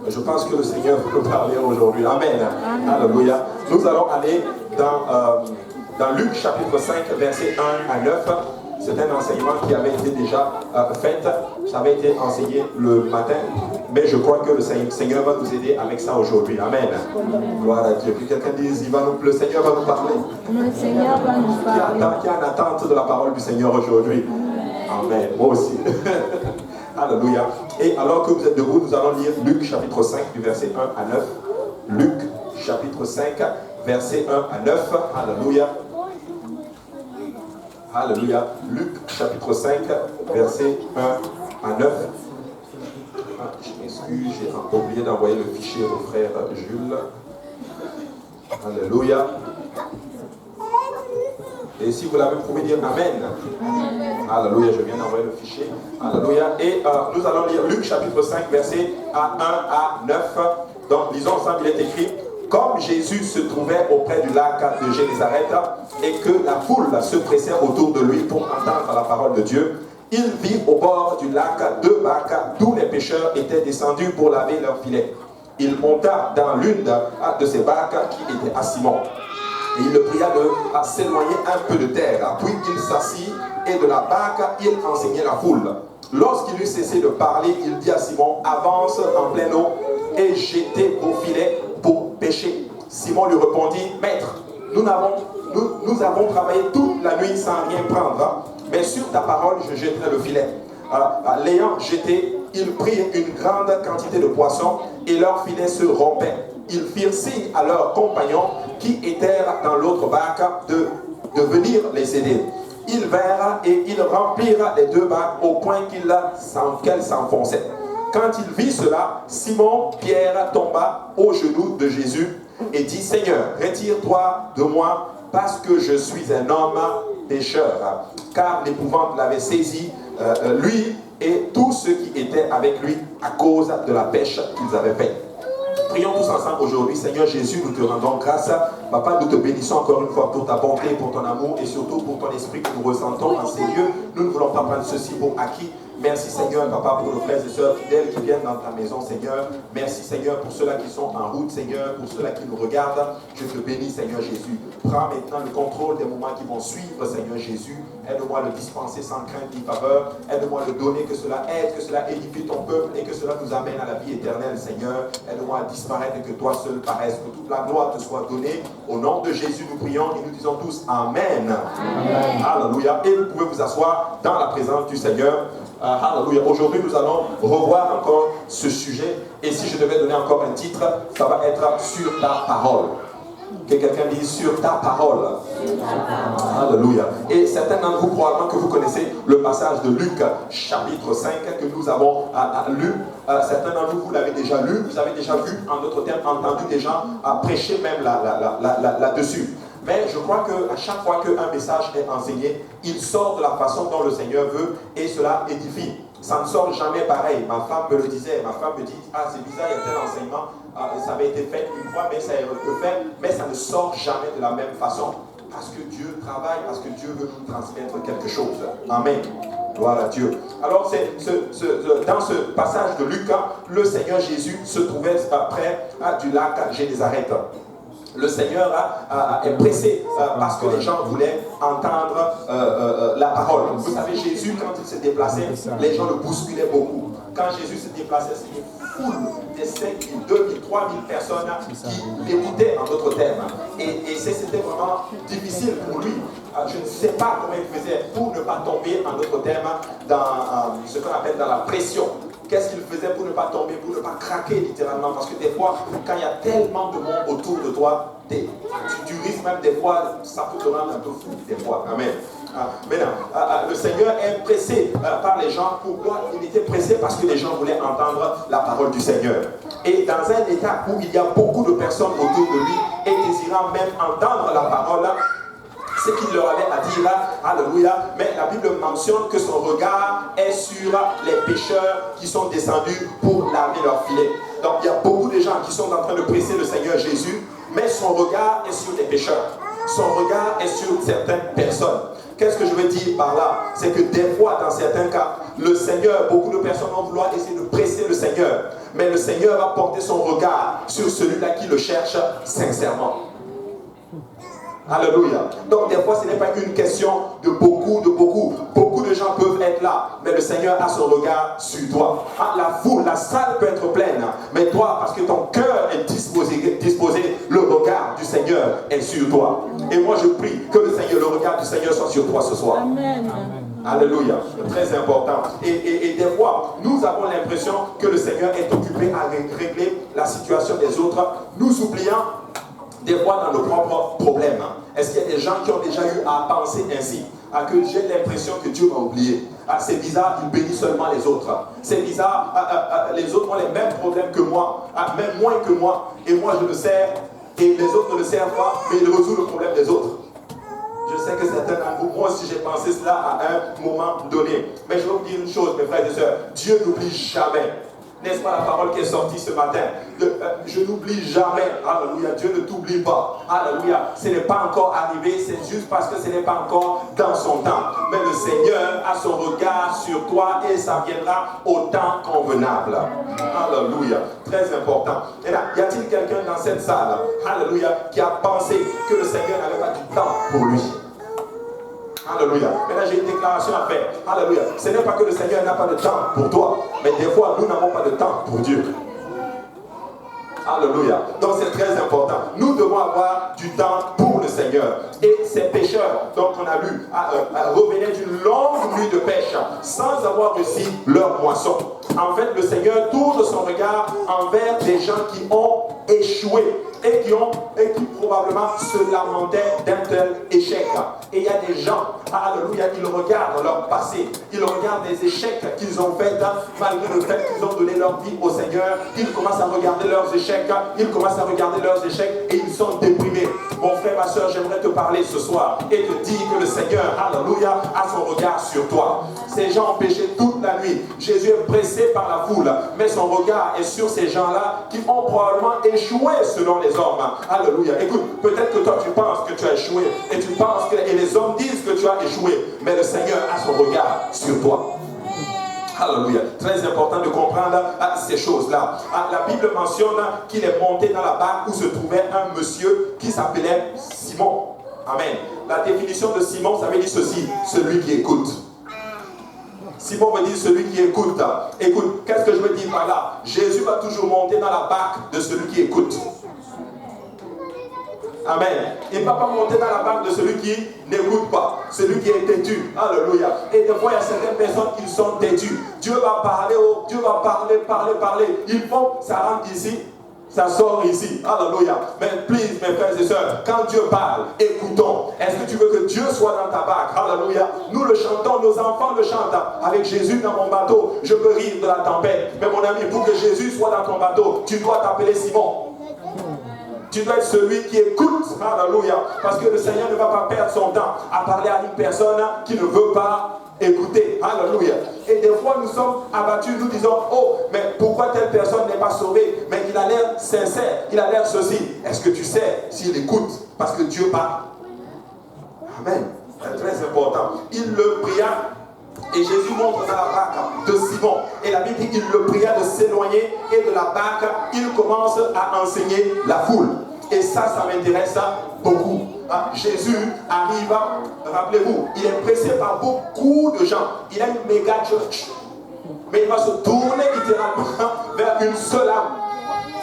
je pense que le Seigneur veut nous parler aujourd'hui. Amen. Alléluia. Nous allons aller dans Luc chapitre 5, versets 1 à 9. C'est un enseignement qui avait été déjà fait. Ça avait été enseigné le matin. Mais je crois que le Seigneur va nous aider avec ça aujourd'hui. Amen. Gloire à Dieu. Que quelqu'un dise, le Seigneur va nous parler. Le Seigneur va nous parler. Qui a en attente de la parole du Seigneur aujourd'hui. Amen. Moi aussi. Alléluia. Et alors que vous êtes debout, nous allons lire Luc chapitre 5 du verset 1 à 9. Luc chapitre 5, verset 1 à 9. Alléluia. Alléluia. Luc chapitre 5, verset 1 à 9. Je m'excuse, j'ai oublié d'envoyer le fichier au frère Jules. Alléluia. Et si vous l'avez, vous pouvez dire Amen. Alléluia, je viens d'envoyer le fichier. Alléluia. Et nous allons lire Luc chapitre 5, verset 1 à 9. Donc, lisons ensemble, il est écrit: comme Jésus se trouvait auprès du lac de Génézareth et que la foule se pressait autour de lui pour entendre la parole de Dieu, il vit au bord du lac 2 barques d'où les pêcheurs étaient descendus pour laver leurs filets. Il monta dans l'une de ces barques qui était à Simon. Et il le pria de s'éloigner un peu de terre. Puis il s'assit et de la barque, il enseignait la foule. Lorsqu'il eut cessé de parler, il dit à Simon: avance en pleine eau et jetez vos filets pour pêcher. Simon lui répondit: maître, nous avons travaillé toute la nuit sans rien prendre, mais sur ta parole je jetterai le filet. L'ayant jeté, ils prirent une grande quantité de poissons et leur filet se rompait. Ils firent signe à leurs compagnons qui étaient dans l'autre barque de venir les aider. Ils vinrent et ils remplirent les 2 barques au point qu'elles s'enfonçaient. Quand il vit cela, Simon-Pierre tomba aux genoux de Jésus et dit: Seigneur, retire-toi de moi, parce que je suis un homme pécheur. Car l'épouvante l'avait saisi, lui et tous ceux qui étaient avec lui, à cause de la pêche qu'ils avaient faite. Prions tous ensemble aujourd'hui. Seigneur Jésus, nous te rendons grâce. Papa, nous te bénissons encore une fois pour ta bonté, pour ton amour et surtout pour ton esprit que nous ressentons en ces lieux. Nous ne voulons pas prendre ceci pour acquis. Merci Seigneur, Papa, pour nos frères et sœurs fidèles qui viennent dans ta maison, Seigneur. Merci Seigneur pour ceux-là qui sont en route, Seigneur, pour ceux-là qui nous regardent. Je te bénis, Seigneur Jésus. Prends maintenant le contrôle des moments qui vont suivre, Seigneur Jésus. Aide-moi à le dispenser sans crainte ni faveur. Aide-moi à le donner, que cela aide, que cela édifie ton peuple et que cela nous amène à la vie éternelle, Seigneur. Aide-moi à disparaître et que toi seul paraisse. Que toute la gloire te soit donnée. Au nom de Jésus, nous prions et nous disons tous Amen. Amen. Alléluia. Et vous pouvez vous asseoir dans la présence du Seigneur. Alléluia. Aujourd'hui, nous allons revoir encore ce sujet. Et si je devais donner encore un titre, ça va être sur ta parole. Que quelqu'un dise sur ta parole. Alléluia. Et certains d'entre vous, probablement que vous connaissez le passage de Luc, chapitre 5, que nous avons lu. Certains d'entre vous, vous l'avez déjà lu. Vous avez déjà vu, en d'autres termes, entendu des gens prêcher même là-dessus. Mais je crois qu'à chaque fois qu'un message est enseigné, il sort de la façon dont le Seigneur veut et cela édifie. Ça ne sort jamais pareil. Ma femme me le disait, ma femme me dit: ah, c'est bizarre, il y a tel enseignement, ça avait été fait une fois, mais ça a été fait, mais ça ne sort jamais de la même façon. Parce que Dieu travaille, parce que Dieu veut nous transmettre quelque chose. Amen. Gloire à Dieu. Alors, dans ce passage de Luc, le Seigneur Jésus se trouvait près du lac Génézareth. Le Seigneur est pressé parce que les gens voulaient entendre la parole. Vous savez, Jésus, quand il se déplaçait, les gens le bousculaient beaucoup. Quand Jésus se déplaçait, c'était une foule des 5 000, 2 000, 3 000 personnes qui l'écoutaient, en d'autres termes. Et c'était vraiment difficile pour lui. Je ne sais pas comment il faisait pour ne pas tomber, en d'autres termes, dans ce qu'on appelle dans la pression. Qu'est-ce qu'il faisait pour ne pas tomber, pour ne pas craquer littéralement? Parce que des fois, quand il y a tellement de monde autour de toi, tu risques même des fois, ça peut te rendre un peu fou des fois. Amen. Maintenant, le Seigneur est pressé par les gens. Pourquoi? Il était pressé parce que les gens voulaient entendre la parole du Seigneur. Et dans un état où il y a beaucoup de personnes autour de lui et désirant même entendre la parole, ce qu'il leur avait à dire là, alléluia, mais la Bible mentionne que son regard est sur les pécheurs qui sont descendus pour laver leur filet. Donc il y a beaucoup de gens qui sont en train de presser le Seigneur Jésus, mais son regard est sur les pécheurs. Son regard est sur certaines personnes. Qu'est-ce que je veux dire par là? C'est que des fois, dans certains cas, le Seigneur, beaucoup de personnes vont vouloir essayer de presser le Seigneur. Mais le Seigneur va porter son regard sur celui-là qui le cherche sincèrement. Alléluia. Donc des fois ce n'est pas une question de beaucoup. Beaucoup de gens peuvent être là, mais le Seigneur a son regard sur toi. La foule, la salle peut être pleine, mais toi, parce que ton cœur est disposé, le regard du Seigneur est sur toi. Et moi je prie que le regard du Seigneur soit sur toi ce soir. Amen. Alléluia, très important. Et des fois, nous avons l'impression que le Seigneur est occupé à régler la situation des autres, nous oubliant des fois dans nos propres problèmes. Est-ce qu'il y a des gens qui ont déjà eu à penser ainsi? Que j'ai l'impression que Dieu m'a oublié. C'est bizarre, il bénit seulement les autres. C'est bizarre, les autres ont les mêmes problèmes que moi, même moins que moi, et moi je le sers, et les autres ne le servent pas, mais il résout le problème des autres. Je sais que certains d'entre vous, moi aussi j'ai pensé cela à un moment donné. Mais je vais vous dire une chose, mes frères et sœurs, Dieu n'oublie jamais. N'est-ce pas la parole qui est sortie ce matin? Je n'oublie jamais. Alléluia. Dieu ne t'oublie pas. Alléluia. Ce n'est pas encore arrivé. C'est juste parce que ce n'est pas encore dans son temps. Mais le Seigneur a son regard sur toi et ça viendra au temps convenable. Alléluia. Très important. Et là, y a-t-il quelqu'un dans cette salle, alléluia, qui a pensé que le Seigneur n'avait pas du temps pour lui? Alléluia. Maintenant, j'ai une déclaration à faire. Alléluia. Ce n'est pas que le Seigneur n'a pas de temps pour toi, mais des fois, nous n'avons pas de temps pour Dieu. Alléluia. Donc, c'est très important. Nous devons avoir du temps pour le Seigneur. Et ces pêcheurs, donc on a lu, revenaient d'une longue nuit de pêche sans avoir réussi leur moisson. En fait, le Seigneur tourne son regard envers des gens qui ont échoué et qui probablement se lamentaient d'un tel échec. Et il y a des gens, alléluia, ils regardent leur passé, ils regardent les échecs qu'ils ont faits, malgré le fait qu'ils ont donné leur vie au Seigneur, ils commencent à regarder leurs échecs, et ils sont déprimés. Mon frère, ma soeur, j'aimerais te parler ce soir et te dire que le Seigneur, alléluia, a son regard sur toi. Ces gens ont péché toute la nuit. Jésus est pressé par la foule, mais son regard est sur ces gens-là qui ont probablement échoué selon les hommes. Alléluia. Écoute, peut-être que toi tu penses que tu as échoué et tu penses que et les hommes disent que tu as échoué, mais le Seigneur a son regard sur toi. Alléluia. Très important de comprendre ces choses-là. La Bible mentionne qu'il est monté dans la barque où se trouvait un monsieur qui s'appelait Simon. Amen. La définition de Simon, ça veut dire ceci: celui qui écoute. Simon veut dire celui qui écoute. Écoute, qu'est-ce que je veux dire par là? Jésus va toujours monter dans la barque de celui qui écoute. Amen. Il ne va pas monter dans la barque de celui qui n'écoute pas, celui qui est têtu. Alléluia. Et des fois, il y a certaines personnes qui sont têtues. Dieu va parler, Dieu va parler. Ils font, ça rentre ici, ça sort ici. Alléluia. Mais please, mes frères et sœurs, quand Dieu parle, écoutons. Est-ce que tu veux que Dieu soit dans ta barque? Alléluia. Nous le chantons, nos enfants le chantent. Avec Jésus dans mon bateau, je peux rire de la tempête. Mais mon ami, pour que Jésus soit dans ton bateau, tu dois t'appeler Simon. Tu dois être celui qui écoute. Alléluia. Parce que le Seigneur ne va pas perdre son temps à parler à une personne qui ne veut pas écouter. Alléluia. Et des fois nous sommes abattus, nous disons: oh, mais pourquoi telle personne n'est pas sauvée? Mais il a l'air sincère, il a l'air ceci. Est-ce que tu sais s'il écoute? Parce que Dieu parle. Amen. C'est très important. Il le pria. Et Jésus montre dans la barque de Simon. Et la Bible dit qu'il le pria de s'éloigner. Et de la barque, il commence à enseigner la foule. Et ça m'intéresse beaucoup. Jésus arrive, rappelez-vous, il est pressé par beaucoup de gens. Il a une méga church. Mais il va se tourner littéralement vers une seule âme.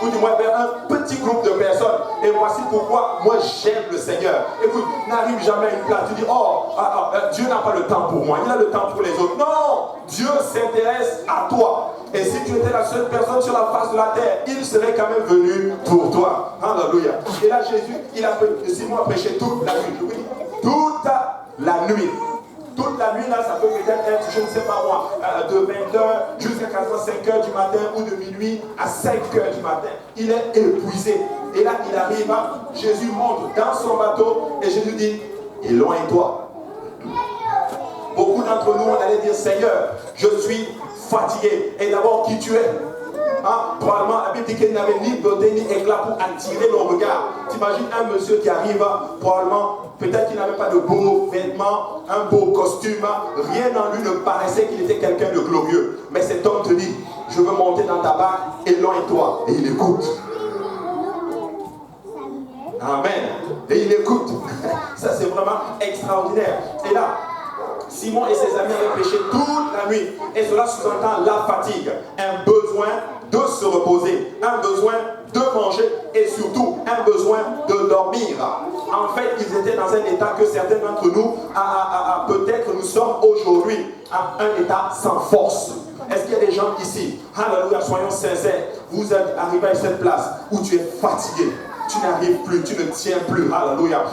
Ou du moins vers un petit groupe de personnes. Et voici pourquoi moi j'aime le Seigneur. Écoute, n'arrive jamais à une place, tu dis: oh, Dieu n'a pas le temps pour moi, il a le temps pour les autres. Non, Dieu s'intéresse à toi. Et si tu étais la seule personne sur la face de la terre, il serait quand même venu pour toi. Alléluia. Et là Jésus, Simon a prêché toute la nuit. Oui, toute la nuit. Toute la nuit, là, ça peut peut-être être, je ne sais pas moi, de 20h jusqu'à 5h du matin ou de minuit à 5h du matin. Il est épuisé. Et là, il arrive, Jésus monte dans son bateau et Jésus dit: éloigne-toi. Beaucoup d'entre nous, on allait dire: Seigneur, je suis fatigué. Et d'abord, qui tu es? Probablement, la Bible dit qu'il n'avait ni beauté ni éclat pour attirer le regard. T'imagines un monsieur qui arrive, probablement, peut-être qu'il n'avait pas de beaux vêtements, un beau costume, rien en lui ne paraissait qu'il était quelqu'un de glorieux. Mais cet homme te dit: je veux monter dans ta barque, éloigne-toi. Et il écoute. Amen. Et il écoute. Ça, c'est vraiment extraordinaire. Et là, Simon et ses amis avaient pêché toute la nuit. Et cela sous-entend la fatigue, un besoin de se reposer, un besoin de manger et surtout un besoin de dormir. En fait, ils étaient dans un état que certains d'entre nous, peut-être nous sommes aujourd'hui à un état sans force. Est-ce qu'il y a des gens ici, alléluia, soyons sincères, vous êtes arrivés à cette place où tu es fatigué. Tu n'arrives plus, tu ne tiens plus, alléluia.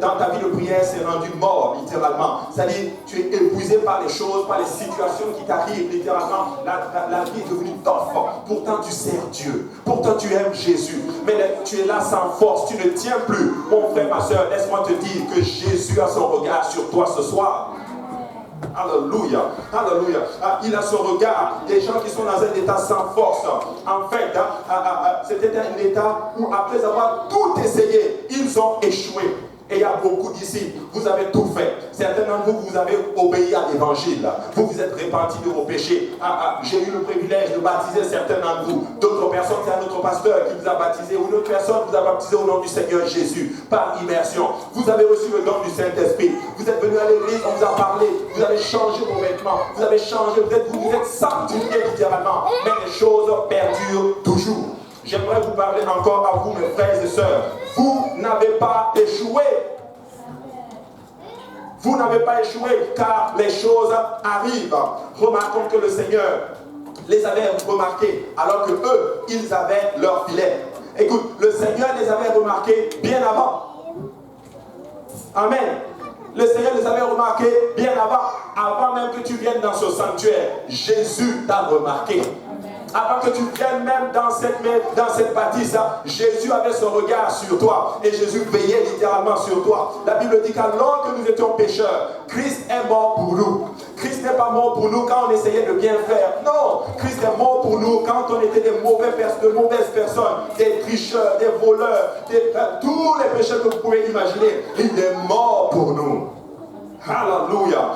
Dans ta vie de prière, c'est rendu mort, littéralement. C'est-à-dire, tu es épuisé par les choses, par les situations qui t'arrivent, littéralement. La vie est devenue tough. Pourtant, tu sers Dieu. Pourtant, tu aimes Jésus. Mais tu es là sans force, tu ne tiens plus. Mon frère, ma soeur, laisse-moi te dire que Jésus a son regard sur toi ce soir. Alléluia, alléluia. Il a son regard. Des gens qui sont dans un état sans force. En fait, c'était un état où après avoir tout essayé, ils ont échoué. Et il y a beaucoup d'ici, vous avez tout fait. Certains d'entre vous, vous avez obéi à l'évangile. Vous vous êtes repentis de vos péchés. J'ai eu le privilège de baptiser certains d'entre vous. D'autres personnes, c'est un autre pasteur qui vous a baptisé. Ou une autre personne vous a baptisé au nom du Seigneur Jésus, par immersion. Vous avez reçu le don du Saint-Esprit. Vous êtes venu à l'église, on vous a parlé. Vous avez changé vos vêtements. Vous avez changé, vous êtes sanctifiés littéralement. Mais les choses perdurent toujours. J'aimerais vous parler encore à vous, mes frères et sœurs. Vous n'avez pas échoué. Vous n'avez pas échoué car les choses arrivent. Remarquons que le Seigneur les avait remarqués alors que eux, ils avaient leur filet. Écoute, le Seigneur les avait remarqués bien avant. Amen. Le Seigneur les avait remarqués bien avant même que tu viennes dans ce sanctuaire. Jésus t'a remarqué. Avant que tu viennes même dans cette bâtisse, Jésus avait son regard sur toi. Et Jésus veillait littéralement sur toi. La Bible dit qu'alors que nous étions pécheurs, Christ est mort pour nous. Christ n'est pas mort pour nous quand on essayait de bien faire. Non, Christ est mort pour nous quand on était de mauvaises personnes, des tricheurs, des voleurs, tous les péchés que vous pouvez imaginer. Il est mort pour nous. Alléluia.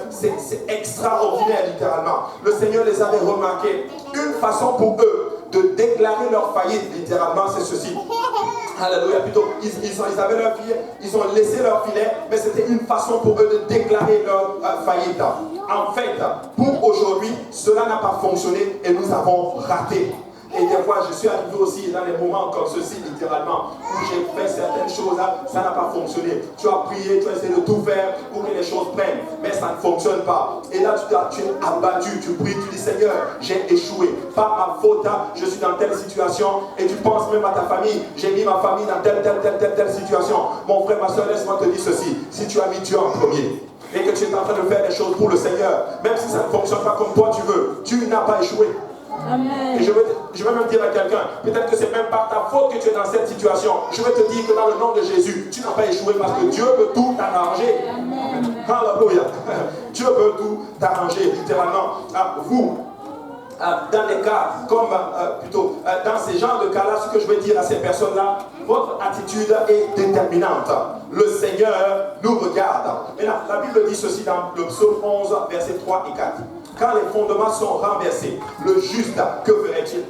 C'est extraordinaire littéralement. Le Seigneur les avait remarqués. Une façon pour eux de déclarer leur faillite, littéralement, c'est ceci. Alléluia. Plutôt, ils avaient leur filet, ils ont laissé leur filet, mais c'était une façon pour eux de déclarer leur faillite. En fait, pour aujourd'hui, cela n'a pas fonctionné et nous avons raté. Et des fois, je suis arrivé aussi dans des moments comme ceci, littéralement, où j'ai fait certaines choses, ça n'a pas fonctionné. Tu as prié, tu as essayé de tout faire pour que les choses prennent, mais ça ne fonctionne pas. Et là, tu es abattu, tu pries, tu dis Seigneur, j'ai échoué. Par ma faute, je suis dans telle situation, et tu penses même à ta famille, j'ai mis ma famille dans telle situation. Mon frère, ma soeur, laisse-moi te dire ceci. Si tu as mis Dieu en premier, et que tu es en train de faire des choses pour le Seigneur, même si ça ne fonctionne pas comme toi tu veux, tu n'as pas échoué. Amen. Et je vais même dire à quelqu'un, peut-être que c'est même par ta faute que tu es dans cette situation. Je vais te dire que dans le nom de Jésus, tu n'as pas échoué parce que Dieu peut tout t'arranger. Alléluia. Dieu peut tout t'arranger, littéralement. Vous, dans des cas comme, dans ces genres de cas-là, ce que je veux dire à ces personnes-là, votre attitude est déterminante. Le Seigneur nous regarde. Et là, la Bible dit ceci dans le psaume 11, versets 3 et 4. Quand les fondements sont renversés, le juste, que ferait-il?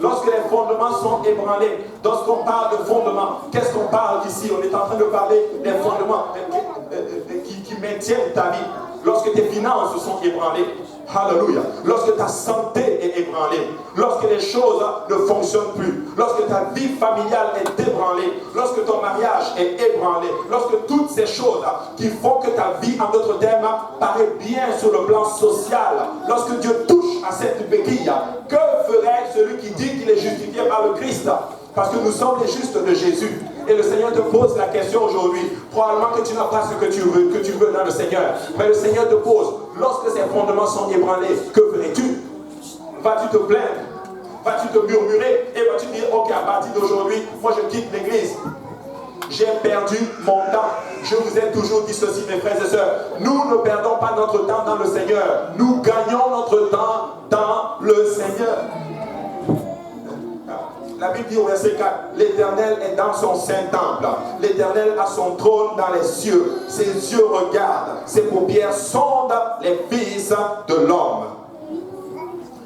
Lorsque les fondements sont ébranlés, lorsqu'on parle de fondements, qu'est-ce qu'on parle ici? On est en train de parler des fondements qui maintiennent ta vie. Lorsque tes finances sont ébranlées, alléluia. Lorsque ta santé est ébranlée, lorsque les choses ne fonctionnent plus, lorsque ta vie familiale est ébranlée, lorsque ton mariage est ébranlé, lorsque toutes ces choses qui font que ta vie, en d'autres termes, paraît bien sur le plan social, lorsque Dieu touche à cette béquille, que ferait celui qui dit qu'il est justifié par le Christ? Parce que nous sommes les justes de Jésus. Et le Seigneur te pose la question aujourd'hui. Probablement que tu n'as pas ce que tu veux dans le Seigneur. Mais le Seigneur te pose, lorsque ces fondements sont ébranlés, que ferais-tu? Vas-tu te plaindre? Vas-tu te murmurer? Et vas-tu dire, ok, à partir d'aujourd'hui, moi je quitte l'église. J'ai perdu mon temps. Je vous ai toujours dit ceci, mes frères et sœurs. Nous ne perdons pas notre temps dans le Seigneur. Nous gagnons notre temps dans le Seigneur. La Bible dit au verset 4, l'Éternel est dans son saint temple. L'Éternel a son trône dans les cieux. Ses yeux regardent. Ses paupières sondent les fils de l'homme.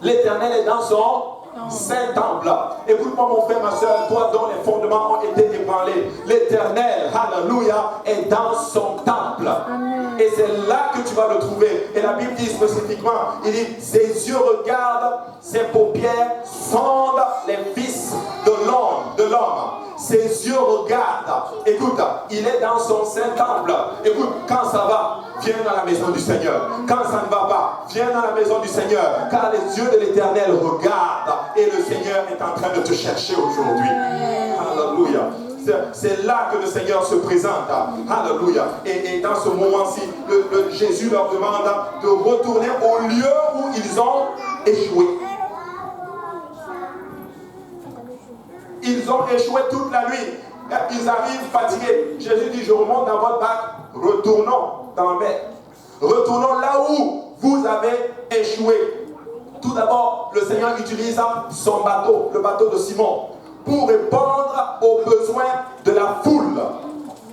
L'Éternel est dans son saint temple. Écoute-moi mon frère, ma soeur, toi dont les fondements ont été ébranlés. L'Éternel, alléluia, est dans son temple. Et c'est là que tu vas le trouver. Et la Bible dit spécifiquement, il dit, ses yeux regardent, ses paupières sondent les fils de l'homme. Ses yeux regardent. Écoute, il est dans son saint temple. Écoute, quand ça va, viens dans la maison du Seigneur. Quand ça ne va pas, viens dans la maison du Seigneur. Car les yeux de l'Éternel regardent. Et le Seigneur est en train de te chercher aujourd'hui. Alléluia. C'est là que le Seigneur se présente. Alléluia. Et dans ce moment-ci, Jésus leur demande de retourner au lieu où ils ont échoué. Ils ont échoué toute la nuit. Ils arrivent fatigués. Jésus dit, je remonte dans votre barque. Retournons dans la mer. Retournons là où vous avez échoué. Tout d'abord, le Seigneur utilise son bateau, le bateau de Simon, pour répondre aux besoins de la foule.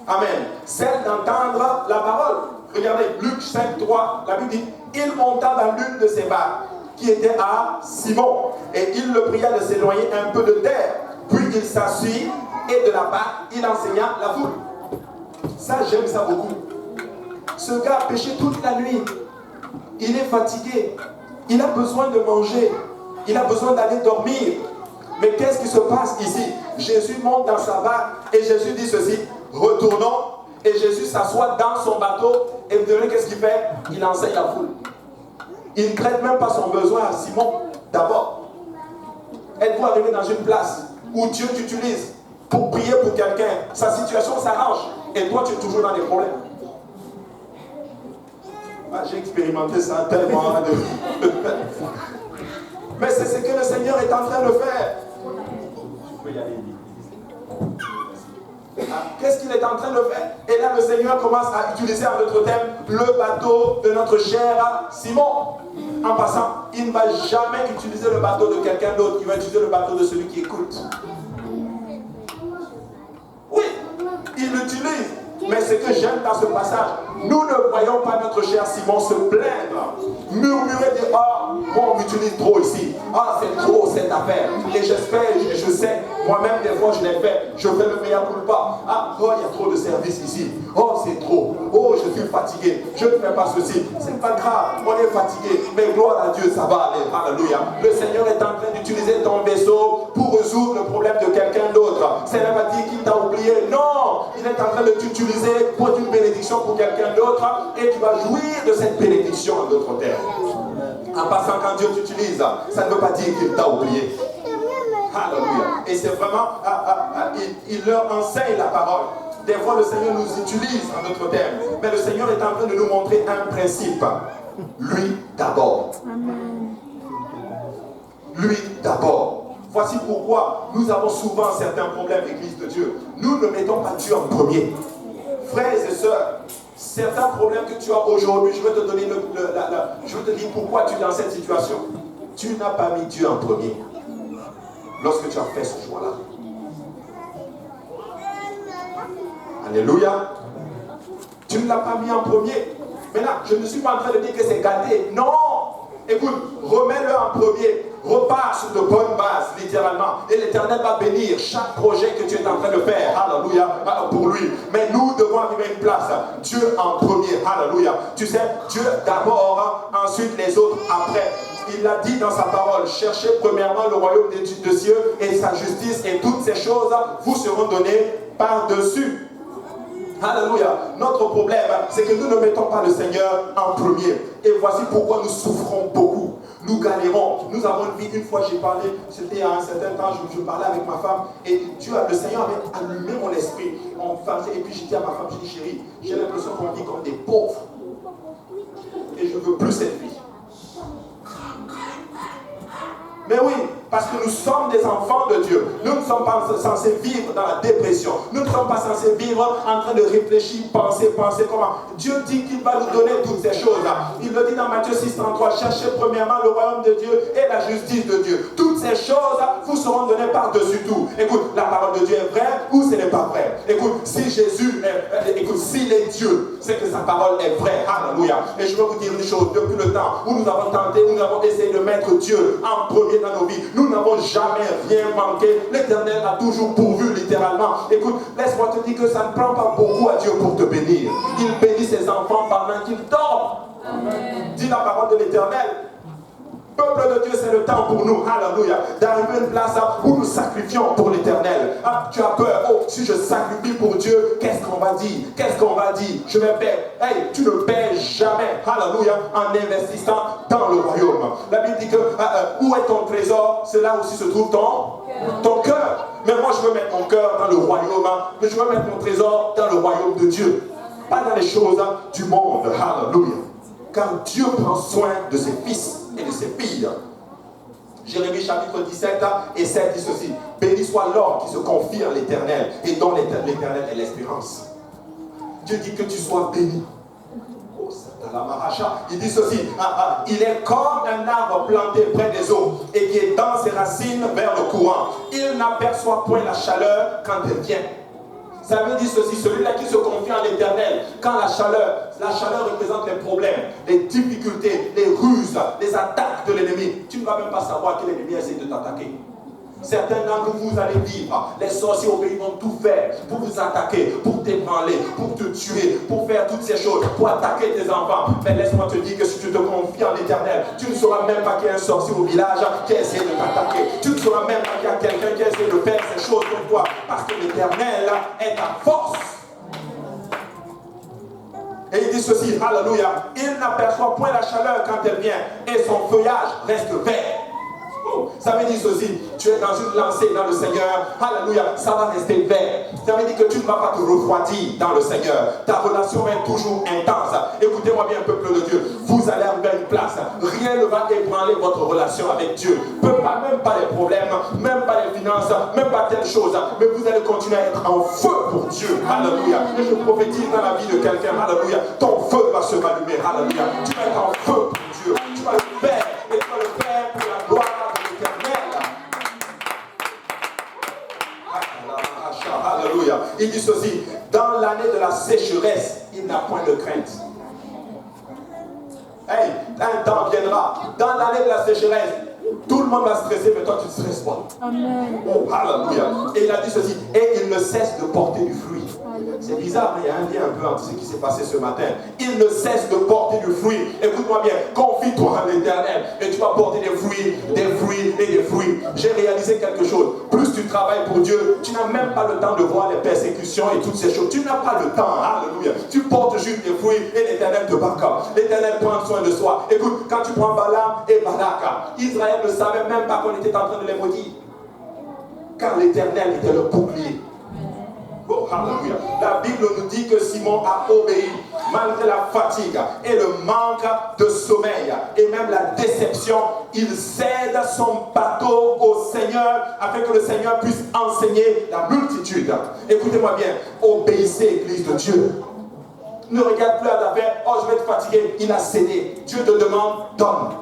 Amen. Celle d'entendre la parole. Regardez, Luc 5, 3, la Bible dit, il monta dans l'une de ses barques, qui était à Simon, et il le pria de s'éloigner un peu de terre. Puis il s'assit, et de la barque, il enseigna la foule. Ça, j'aime ça beaucoup. Ce gars a péché toute la nuit. Il est fatigué. Il a besoin de manger. Il a besoin d'aller dormir. Mais qu'est-ce qui se passe ici? Jésus monte dans sa barque et Jésus dit ceci, retournons. Et Jésus s'assoit dans son bateau et vous devez qu'est-ce qu'il fait? Il enseigne la foule. Il ne traite même pas son besoin à Simon d'abord. Êtes-vous arrivé dans une place où Dieu t'utilise pour prier pour quelqu'un, sa situation s'arrange et toi tu es toujours dans des problèmes? Ah, j'ai expérimenté ça tellement. Mais c'est ce que le Seigneur est en train de faire. Qu'est-ce qu'il est en train de faire? Et là, le Seigneur commence à utiliser en notre thème le bateau de notre cher Simon. En passant, il ne va jamais utiliser le bateau de quelqu'un d'autre. Il va utiliser le bateau de celui qui écoute. Oui, il l'utilise. Mais ce que j'aime dans ce passage, nous ne voyons pas notre cher Simon se plaindre, murmurer, dire, ah, moi on m'utilise trop ici, ah c'est trop cette affaire, et j'espère, je sais, moi-même des fois je l'ai fait, je fais le meilleur culpa, ah, oh il y a trop de services ici, oh c'est trop, oh je suis fatigué, je ne fais pas ceci, c'est pas grave, on est fatigué, mais gloire à Dieu, ça va aller, alléluia. Le Seigneur est en train d'utiliser ton vaisseau pour résoudre le problème de quelqu'un d'autre. C'est n'a pas dit qu'il t'a oublié, non, il est en train de t'utiliser pour être une bénédiction pour quelqu'un d'autre et tu vas jouir de cette bénédiction en d'autres termes. En passant, quand Dieu t'utilise, ça ne veut pas dire qu'il t'a oublié. Alléluia. Et c'est vraiment, il leur enseigne la parole. Des fois, le Seigneur nous utilise en d'autres termes. Mais le Seigneur est en train de nous montrer un principe. Lui d'abord. Lui d'abord. Voici pourquoi nous avons souvent certains problèmes, Église de Dieu. Nous ne mettons pas Dieu en premier. Frères et sœurs, certains problèmes que tu as aujourd'hui, je vais te donner je vais te dire pourquoi tu es dans cette situation. Tu n'as pas mis Dieu en premier lorsque tu as fait ce choix-là. Alléluia. Tu ne l'as pas mis en premier. Maintenant, je ne suis pas en train de dire que c'est gâté. Non. Écoute, remets-le en premier. Repars sur de bonnes bases, littéralement. Et l'Éternel va bénir chaque projet que tu es en train de faire. Alléluia. Pour lui. Mais nous devons arriver à une place. Dieu en premier. Alléluia. Tu sais, Dieu d'abord, ensuite les autres après. Il l'a dit dans sa parole. Cherchez premièrement le royaume des cieux et sa justice, et toutes ces choses vous seront données par-dessus. Alléluia. Notre problème, c'est que nous ne mettons pas le Seigneur en premier. Et voici pourquoi nous souffrons beaucoup. Nous galérons. Nous avons une vie. Une fois j'ai parlé, c'était à un certain temps, je parlais avec ma femme et Dieu, le Seigneur avait allumé mon esprit. Et puis j'ai dit à ma femme, j'ai dit, chérie, j'ai l'impression qu'on vit comme des pauvres. Et je ne veux plus cette vie. Mais oui, parce que nous sommes des enfants de Dieu. Nous ne sommes pas censés vivre dans la dépression. Nous ne sommes pas censés vivre en train de réfléchir, penser comment. Dieu dit qu'il va nous donner toutes ces choses. Il le dit dans Matthieu 6,33. Cherchez premièrement le royaume de Dieu et la justice de Dieu. Toutes ces choses vous seront données par-dessus tout. Écoute, la parole de Dieu est vraie ou ce n'est pas vrai. Écoute, si Jésus est, s'il est Dieu, c'est que sa parole est vraie. Alléluia. Et je veux vous dire une chose. Depuis le temps où nous avons tenté, où nous avons essayé de mettre Dieu en premier dans nos vies, nous n'avons jamais rien manqué. L'Éternel a toujours pourvu littéralement. Écoute, laisse-moi te dire que ça ne prend pas beaucoup à Dieu pour te bénir. Il bénit ses enfants pendant qu'ils dorment. Dis la parole de l'Éternel. Peuple de Dieu, c'est le temps pour nous, alléluia, d'arriver à une place où nous sacrifions pour l'Éternel. Ah, tu as peur, oh, si je sacrifie pour Dieu, qu'est-ce qu'on va dire? Qu'est-ce qu'on va dire? Je vais payer. Hey, tu ne paies jamais, alléluia, en investissant dans le royaume. La Bible dit que où est ton trésor? C'est là aussi se trouve ton cœur. Mais moi, je veux mettre mon cœur dans le royaume, mais je veux mettre mon trésor dans le royaume de Dieu, pas dans les choses du monde, alléluia. Car Dieu prend soin de ses fils et de ses filles. Jérémie chapitre 17 et 7 dit ceci: béni soit l'homme qui se confie en l'Éternel et dont l'Éternel est l'espérance. Dieu dit que tu sois béni. Oh, il dit ceci: il est comme un arbre planté près des eaux et qui étend ses racines vers le courant. Il n'aperçoit point la chaleur quand elle vient. Ça veut dire ceci: celui-là qui se confie en l'Éternel, quand la chaleur représente les problèmes, les difficultés, les ruses, les attaques de l'ennemi, tu ne vas même pas savoir que l'ennemi essaie de t'attaquer. Certains d'entre vous allez vivre, les sorciers au pays vont tout faire pour vous attaquer, pour t'ébranler, pour te tuer, pour faire toutes ces choses, pour attaquer tes enfants. Mais laisse-moi te dire que si tu te confies en l'Éternel, tu ne sauras même pas qu'il y a un sorcier au village qui essaie de t'attaquer. Tu ne sauras même pas qu'il y a quelqu'un qui essaie de faire ces choses pour toi, parce que l'Éternel est ta force. Et il dit ceci, alléluia: il n'aperçoit point la chaleur quand elle vient, et son feuillage reste vert. Ça veut dire ceci: tu es dans une lancée dans le Seigneur, alléluia, ça va rester vert. Ça veut dire que tu ne vas pas te refroidir dans le Seigneur. Ta relation est toujours intense. Écoutez-moi bien, peuple de Dieu, vous allez arriver à une place, rien ne va ébranler votre relation avec Dieu. Même pas les problèmes, même pas les finances, même pas telle chose, mais vous allez continuer à être en feu pour Dieu, alléluia. Et je prophétise dans la vie de quelqu'un, alléluia, ton feu va se rallumer, alléluia. Tu vas être en feu pour Dieu, tu vas le faire, et tu vas le faire pour la gloire. Alléluia. Il dit ceci: dans l'année de la sécheresse, il n'a point de crainte. Hey, un temps viendra, dans l'année de la sécheresse, tout le monde va stresser, mais toi tu ne stresses pas. Amen. Oh, alléluia. Et il a dit ceci: et il ne cesse de porter du fruit. C'est bizarre, mais il y a un lien un peu entre ce qui s'est passé ce matin. Il ne cesse de porter du fruit. Écoute-moi bien, confie-toi à l'Éternel et tu vas porter des fruits et des fruits. J'ai réalisé quelque chose. Plus tu travailles pour Dieu, tu n'as même pas le temps de voir les persécutions et toutes ces choses. Tu n'as pas le temps, alléluia. Tu portes juste des fruits et l'Éternel te back up. L'Éternel prend soin de soi. Écoute, quand tu prends Balaam et Balak, Israël ne savait même pas qu'on était en train de les maudire. Car l'Éternel était le bouclier. Oh, alléluia. La Bible nous dit que Simon a obéi malgré la fatigue et le manque de sommeil et même la déception. Il cède son bateau au Seigneur afin que le Seigneur puisse enseigner la multitude. Écoutez-moi bien, obéissez, Église de Dieu. Ne regarde plus à l'affaire: oh, je vais être fatigué. Il a cédé. Dieu te demande: donne.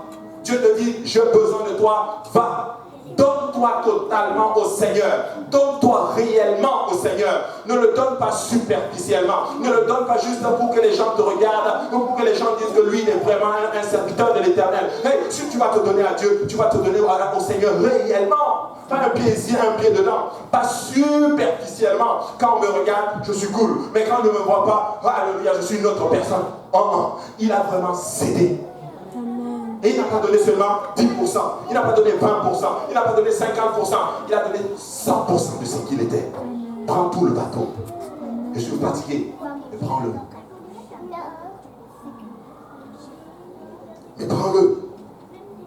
Dieu te dit: j'ai besoin de toi, va. Donne-toi totalement au Seigneur. Donne-toi réellement au Seigneur. Ne le donne pas superficiellement. Ne le donne pas juste pour que les gens te regardent ou pour que les gens disent que lui il est vraiment un serviteur de l'Éternel. Mais si tu vas te donner à Dieu, tu vas te donner au Seigneur réellement. Pas un pied ici, un pied dedans. Pas superficiellement. Quand on me regarde, je suis cool. Mais quand on ne me voit pas, alléluia, je suis une autre personne. Oh, il a vraiment cédé. Et il n'a pas donné seulement 10%, il n'a pas donné 20%, il n'a pas donné 50%, il a donné 100% de ce qu'il était. Prends tout le bateau. Je suis fatigué, mais prends-le. Mais prends-le.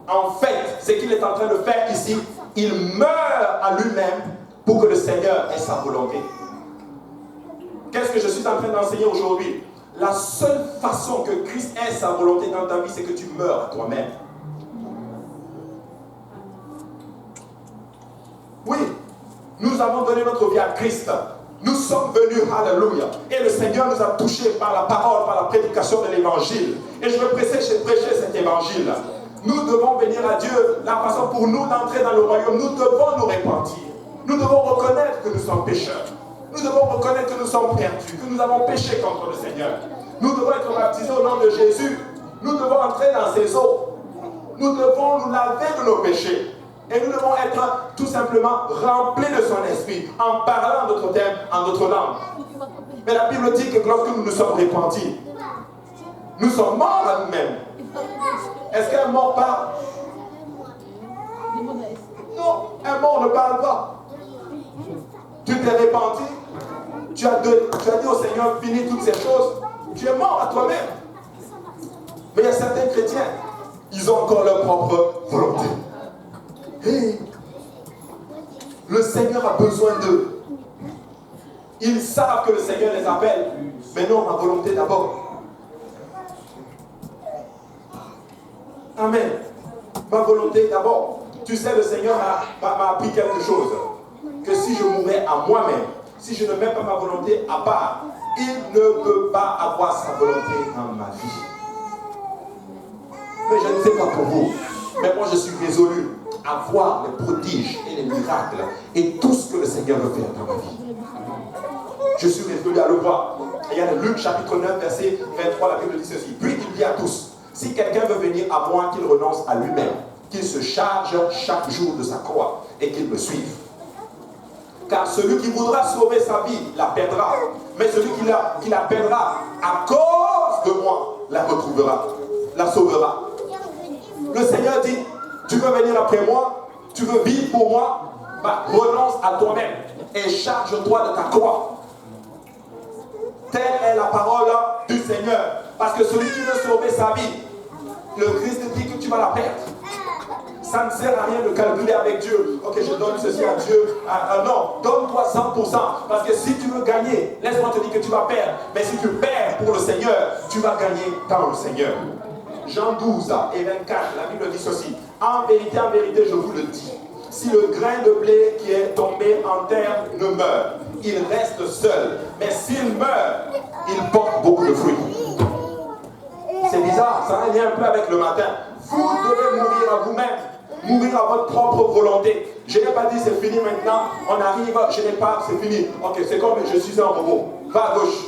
En fait, ce qu'il est en train de faire ici, il meurt à lui-même pour que le Seigneur ait sa volonté. Qu'est-ce que je suis en train d'enseigner aujourd'hui? La seule façon que Christ ait sa volonté dans ta vie, c'est que tu meurs à toi-même. Oui, nous avons donné notre vie à Christ. Nous sommes venus, alléluia. Et le Seigneur nous a touchés par la parole, par la prédication de l'évangile. Et je veux prêcher cet évangile. Nous devons venir à Dieu. La façon pour nous d'entrer dans le royaume, nous devons nous repentir. Nous devons reconnaître que nous sommes pécheurs. Nous devons reconnaître que nous sommes perdus, que nous avons péché contre le Seigneur. Nous devons être baptisés au nom de Jésus. Nous devons entrer dans ses eaux. Nous devons nous laver de nos péchés. Et nous devons être tout simplement remplis de son esprit en parlant notre thème, en notre langue. Mais la Bible dit que lorsque nous nous sommes repentis, nous sommes morts à nous-mêmes. Est-ce qu'un mort parle? Non, un mort ne parle pas. Tu t'es repenti, tu as dit au Seigneur, finis toutes ces choses, tu es mort à toi-même. Mais il y a certains chrétiens, ils ont encore leur propre volonté. Et le Seigneur a besoin d'eux. Ils savent que le Seigneur les appelle, mais non, ma volonté d'abord. Amen. Ma volonté d'abord. Tu sais, le Seigneur m'a appris quelque chose. Que si je mourais à moi-même, si je ne mets pas ma volonté à part, il ne peut pas avoir sa volonté dans ma vie. Mais je ne sais pas pour vous, mais moi je suis résolu à voir les prodiges et les miracles et tout ce que le Seigneur veut faire dans ma vie. Je suis résolu à le voir. Et il y a Luc chapitre 9, verset 23, la Bible dit ceci. Puis il dit à tous, si quelqu'un veut venir à moi, qu'il renonce à lui-même, qu'il se charge chaque jour de sa croix et qu'il me suive. Car celui qui voudra sauver sa vie la perdra. Mais celui qui la perdra à cause de moi la retrouvera, la sauvera. Le Seigneur dit, tu veux venir après moi, tu veux vivre pour moi, bah, renonce à toi-même et charge-toi de ta croix. Telle est la parole du Seigneur. Parce que celui qui veut sauver sa vie, le Christ dit que tu vas la perdre. Ça ne sert à rien de calculer avec Dieu. Ok, je donne ceci à Dieu. Non, donne-toi 100%. Parce que si tu veux gagner, laisse-moi te dire que tu vas perdre. Mais si tu perds pour le Seigneur, tu vas gagner dans le Seigneur. Jean 12 et 24, la Bible dit ceci. En vérité, je vous le dis. Si le grain de blé qui est tombé en terre ne meurt, il reste seul. Mais s'il meurt, il porte beaucoup de fruits. C'est bizarre, ça revient un peu avec le matin. Vous devez mourir à vous-même. Mourir à votre propre volonté. Je n'ai pas dit c'est fini maintenant, on arrive, je n'ai pas, c'est fini. Ok, c'est comme je suis un robot. Va à gauche,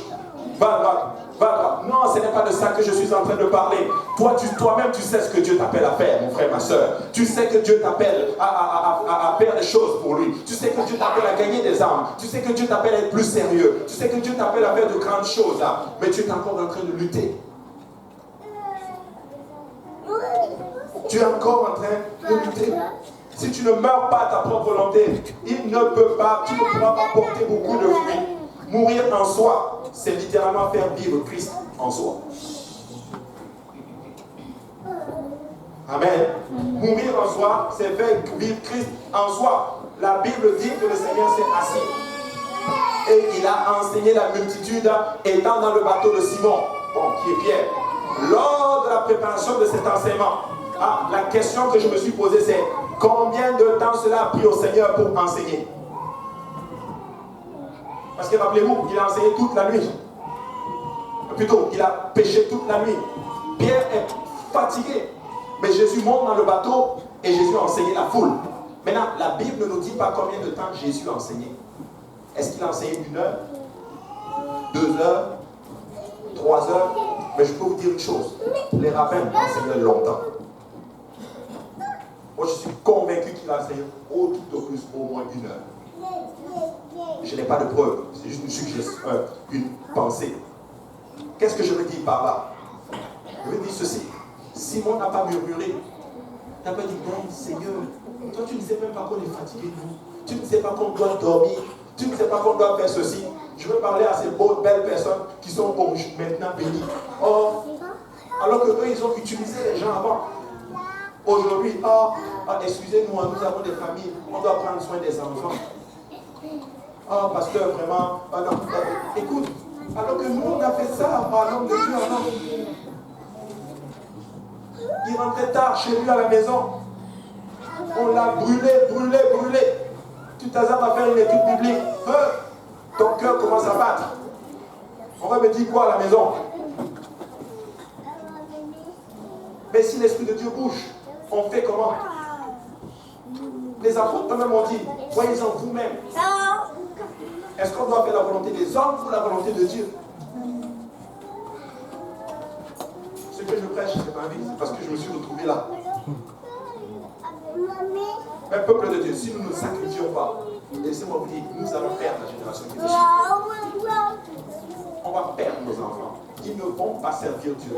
va à droite, va à droite. Non, ce n'est pas de ça que je suis en train de parler. Toi-même, tu sais ce que Dieu t'appelle à faire, mon frère, ma soeur. Tu sais que Dieu t'appelle à faire des choses pour lui. Tu sais que Dieu t'appelle à gagner des âmes. Tu sais que Dieu t'appelle à être plus sérieux. Tu sais que Dieu t'appelle à faire de grandes choses. Mais tu es encore en train de lutter. Tu es encore en train de lutter. Si tu ne meurs pas à ta propre volonté, il ne peut pas, tu ne pourras pas porter beaucoup de fruits. Mourir en soi, c'est littéralement faire vivre Christ en soi. Amen. Mourir en soi, c'est faire vivre Christ en soi. La Bible dit que le Seigneur s'est assis. Et il a enseigné la multitude étant dans le bateau de Simon, qui est Pierre. Lors de la préparation de cet enseignement, la question que je me suis posée, c'est combien de temps cela a pris au Seigneur pour enseigner? Parce que rappelez-vous, il a enseigné toute la nuit. Plutôt, il a péché toute la nuit. Pierre est fatigué. Mais Jésus monte dans le bateau et Jésus a enseigné la foule. Maintenant, la Bible ne nous dit pas combien de temps Jésus a enseigné. Est-ce qu'il a enseigné 1 heure, 2 heures, 3 heures? Mais je peux vous dire une chose. Les rabbins enseignaient longtemps. Moi, je suis convaincu qu'il a enseigné tout au plus au moins 1 heure. Je n'ai pas de preuve. C'est juste une suggestion, une pensée. Qu'est-ce que je veux dire par là? Je veux dire ceci. Simon n'a pas murmuré. Il n'a pas dit, non, Seigneur, toi tu ne sais même pas qu'on est fatigué, nous. Tu ne sais pas qu'on doit dormir. Tu ne sais pas qu'on doit faire ceci. Je veux parler à ces belles personnes qui sont maintenant bénies. Or, alors que eux, ils ont utilisé les gens avant. Aujourd'hui, excusez-nous, nous avons des familles, on doit prendre soin des enfants. Pasteur, vraiment, non, écoute, alors que nous, on a fait ça par l'homme de Dieu avant. Il rentrait tard chez lui à la maison. On l'a brûlé. Tu t'hasardes à faire une étude biblique. Ton cœur commence à battre. On va me dire quoi à la maison? Mais si l'Esprit de Dieu bouge, on fait comment? Les apôtres eux-mêmes ont dit, voyez-en vous-même. Est-ce qu'on doit faire la volonté des hommes ou la volonté de Dieu? Ce que je prêche, c'est ma vie, c'est parce que je me suis retrouvé là. Mais peuple de Dieu, si nous ne nous sacrifions pas, laissez-moi vous dire, nous allons perdre la génération qui vient. On va perdre nos enfants. Ils ne vont pas servir Dieu.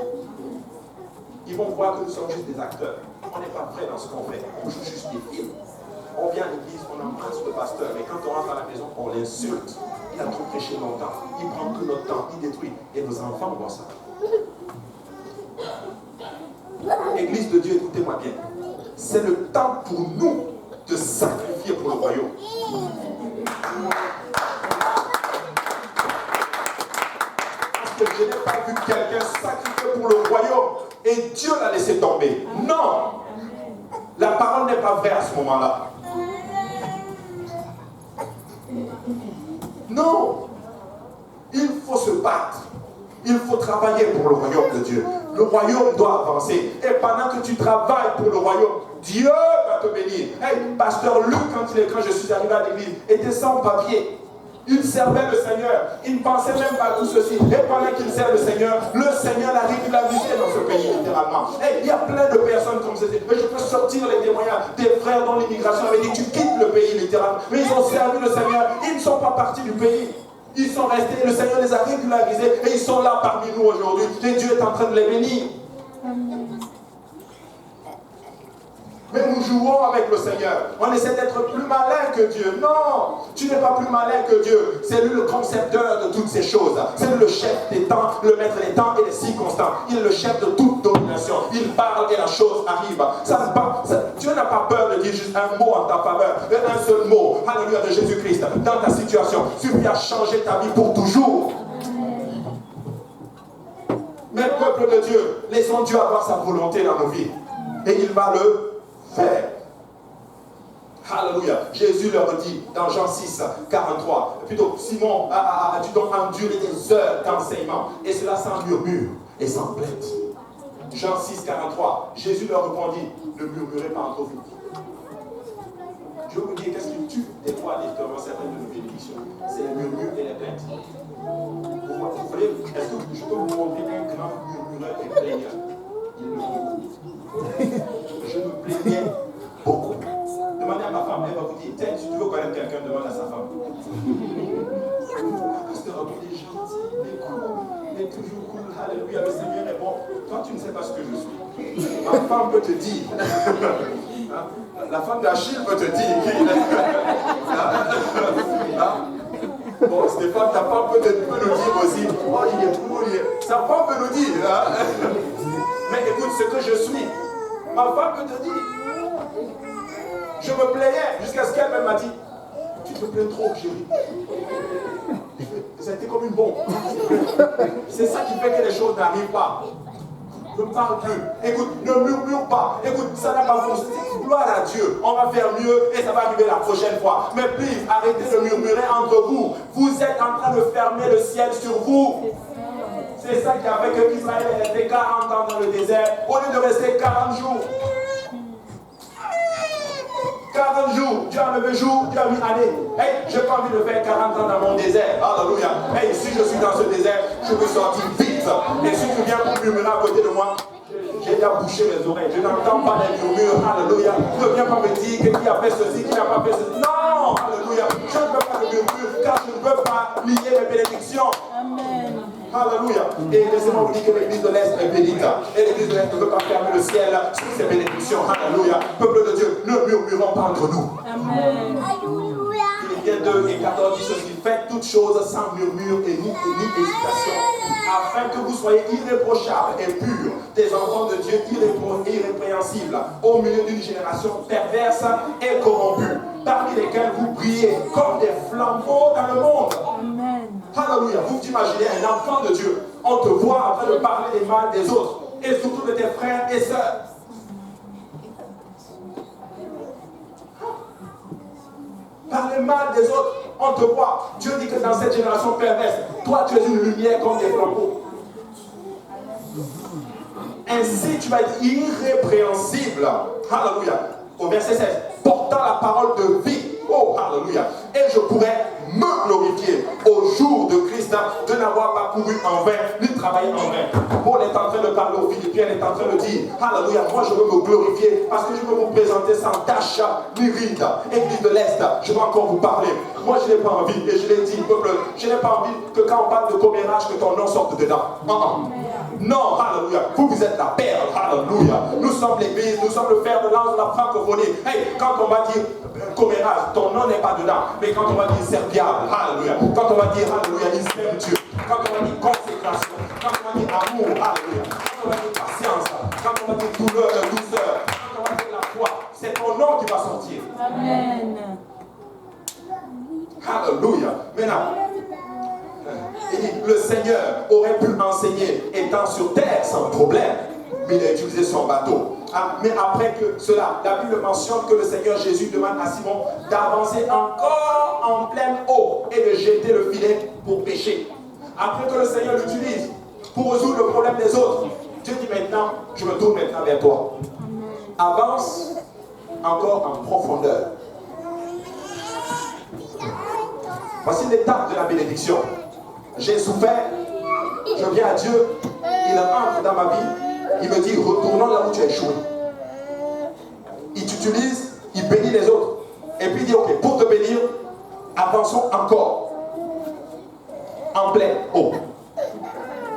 Ils vont voir que nous sommes juste des acteurs. On n'est pas vrai dans ce qu'on fait. On joue juste des films. On vient à l'église, on embrasse le pasteur, mais quand on rentre à la maison, on l'insulte. Il a trop prêché longtemps. Il prend tout notre temps, il détruit. Et nos enfants voient ça. Église de Dieu, écoutez-moi bien. C'est le temps pour nous de sacrifier pour le royaume. Parce que je n'ai pas vu quelqu'un sacrifier pour le royaume et Dieu l'a laissé tomber. Non! La parole n'est pas vraie à ce moment-là. Non! Il faut se battre. Il faut travailler pour le royaume de Dieu. Le royaume doit avancer. Et pendant que tu travailles pour le royaume, Dieu va te bénir. Hey, pasteur Luc, quand je suis arrivé à l'église, était sans papier. Il servait le Seigneur. Il ne pensait même pas à tout ceci. Et pendant qu'il sert le Seigneur l'a régularisé dans ce pays, littéralement. Hey, il y a plein de personnes comme ceci. Mais je peux sortir les témoignages des frères dont l'immigration avait dit tu quittes le pays, littéralement. Mais ils ont servi le Seigneur. Ils ne sont pas partis du pays. Ils sont restés, le Seigneur les a régularisés et ils sont là parmi nous aujourd'hui. Et Dieu est en train de les bénir. Mais nous jouons avec le Seigneur. On essaie d'être plus malin que Dieu. Non, tu n'es pas plus malin que Dieu. C'est lui le concepteur de toutes ces choses. C'est lui le chef des temps, le maître des temps et des circonstances. Il est le chef de toute domination. Il parle et la chose arrive. Dieu n'a pas peur de dire juste un mot en ta faveur. Un seul mot, alléluia, de Jésus-Christ dans ta situation. Suffit à changer ta vie pour toujours. Mais peuple de Dieu, laissons Dieu avoir sa volonté dans nos vies. Et il va le faire. Alléluia. Jésus leur dit dans Jean 6, 43, plutôt Simon, as-tu donc enduré des heures d'enseignement, et cela sans murmure et sans plainte. Jean 6, 43, Jésus leur répondit, ne murmurez pas entre vous. Je vais vous dire qu'est-ce qui tue des fois littéralement certaines de nos bénédictions. C'est les murmures et les plaintes. Vous voyez, est-ce que je peux vous montrer un grand murmureur et plaigneur? Je me plaignais beaucoup. Demandez à ma femme, elle va vous dire, tiens, si tu veux connaître quelqu'un, demande à sa femme. Pasteur, il est gentil, il est cool, il est toujours cool, alléluia, le Seigneur est bon. Toi, tu ne sais pas ce que je suis. Ma femme peut te dire. La femme d'Achille peut te dire qu'il est. Bon, Stéphane, ta femme peut nous dire aussi, oh, il est cool, sa femme peut nous dire. Mais écoute, ce que je suis, ma femme peut te dire. Je me plaignais jusqu'à ce qu'elle m'a dit, tu te plains trop, chérie. Ça a été comme une bombe. C'est ça qui fait que les choses n'arrivent pas. Ne parle plus. Écoute, ne murmure pas. Écoute, ça n'a pas fonctionné. Gloire à Dieu. On va faire mieux et ça va arriver la prochaine fois. Mais please, arrêtez de murmurer entre vous. Vous êtes en train de fermer le ciel sur vous. C'est ça qui a fait que Israël est resté 40 ans dans le désert au lieu de rester 40 jours. 40 jours, Dieu a levé jour, Dieu a mis année. Hey, je n'ai pas envie de faire 40 ans dans mon désert. Alléluia. Hey, si je suis dans ce désert, je veux sortir vite. Et si tu viens pour murmurer à côté de moi, j'ai déjà bouché mes oreilles. Je n'entends pas les murmures. Alléluia. Ne viens pas me dire qui a fait ceci, qui n'a pas fait ceci. Non, alléluia. Je ne veux pas de murmures car je ne veux pas lier mes bénédictions. Amen. Alléluia. Et laissez-moi vous dire que l'église de l'Est est bénite. Et l'église de l'Est ne veut pas fermer le ciel sur ses bénédictions. Alléluia. Peuple de Dieu, ne murmurons pas entre nous. Amen. Philippiens 2 et 14 dit ceci, faites toutes choses sans murmure et ni hésitation, afin que vous soyez irréprochables et purs, des enfants de Dieu irrépréhensibles, au milieu d'une génération perverse et corrompue, parmi lesquels vous brillez comme des flambeaux dans le monde. Amen. Alléluia. Vous imaginez un enfant de Dieu, on te voit en train de parler des mal des autres, et surtout de tes frères et sœurs. Parler mal des autres, on te voit. Dieu dit que dans cette génération perverse, toi tu es une lumière comme des flambeaux. Ainsi tu vas être irrépréhensible. Alléluia. Au verset 16, portant la parole de vie. Oh, alléluia. Et je pourrais me glorifier au jours de Christ, de n'avoir pas couru en vain, ni travaillé en vain. Paul est en train de parler aux Philippiens, il est en train de dire, alléluia, moi je veux me glorifier parce que je veux vous présenter sans tâche, ni ride, Église de l'Est, je veux encore vous parler. Moi je n'ai pas envie, et je l'ai dit, peuple, je n'ai pas envie que quand on parle de commérage, que ton nom sorte dedans. Non, alléluia, vous êtes la perle, alléluia. Nous sommes l'église, nous sommes le fer de lance de la francophonie. Hey, quand on va dire commérage, ton nom n'est pas dedans. Mais quand on va dire serviable, alléluia. Quand on va dire alléluia, il sert Dieu. Quand on va dire consécration, quand on va dire amour, alléluia. Quand on va dire patience, quand on va dire douleur, douceur, quand on va dire la foi, c'est ton nom qui va sortir. Amen. Alléluia. Maintenant, il dit, le Seigneur aurait pu enseigner étant sur terre sans problème, mais il a utilisé son bateau. Mais après que cela, la Bible mentionne que le Seigneur Jésus demande à Simon d'avancer encore en pleine eau et de jeter le filet pour pêcher. Après que le Seigneur l'utilise pour résoudre le problème des autres, Dieu dit maintenant, je me tourne maintenant vers toi. Avance encore en profondeur. Voici l'étape de la bénédiction. J'ai souffert, je viens à Dieu, il entre dans ma vie, il me dit, retournons là où tu as échoué. Il t'utilise, il bénit les autres. Et puis il dit, ok, pour te bénir, avançons encore. En pleine eau.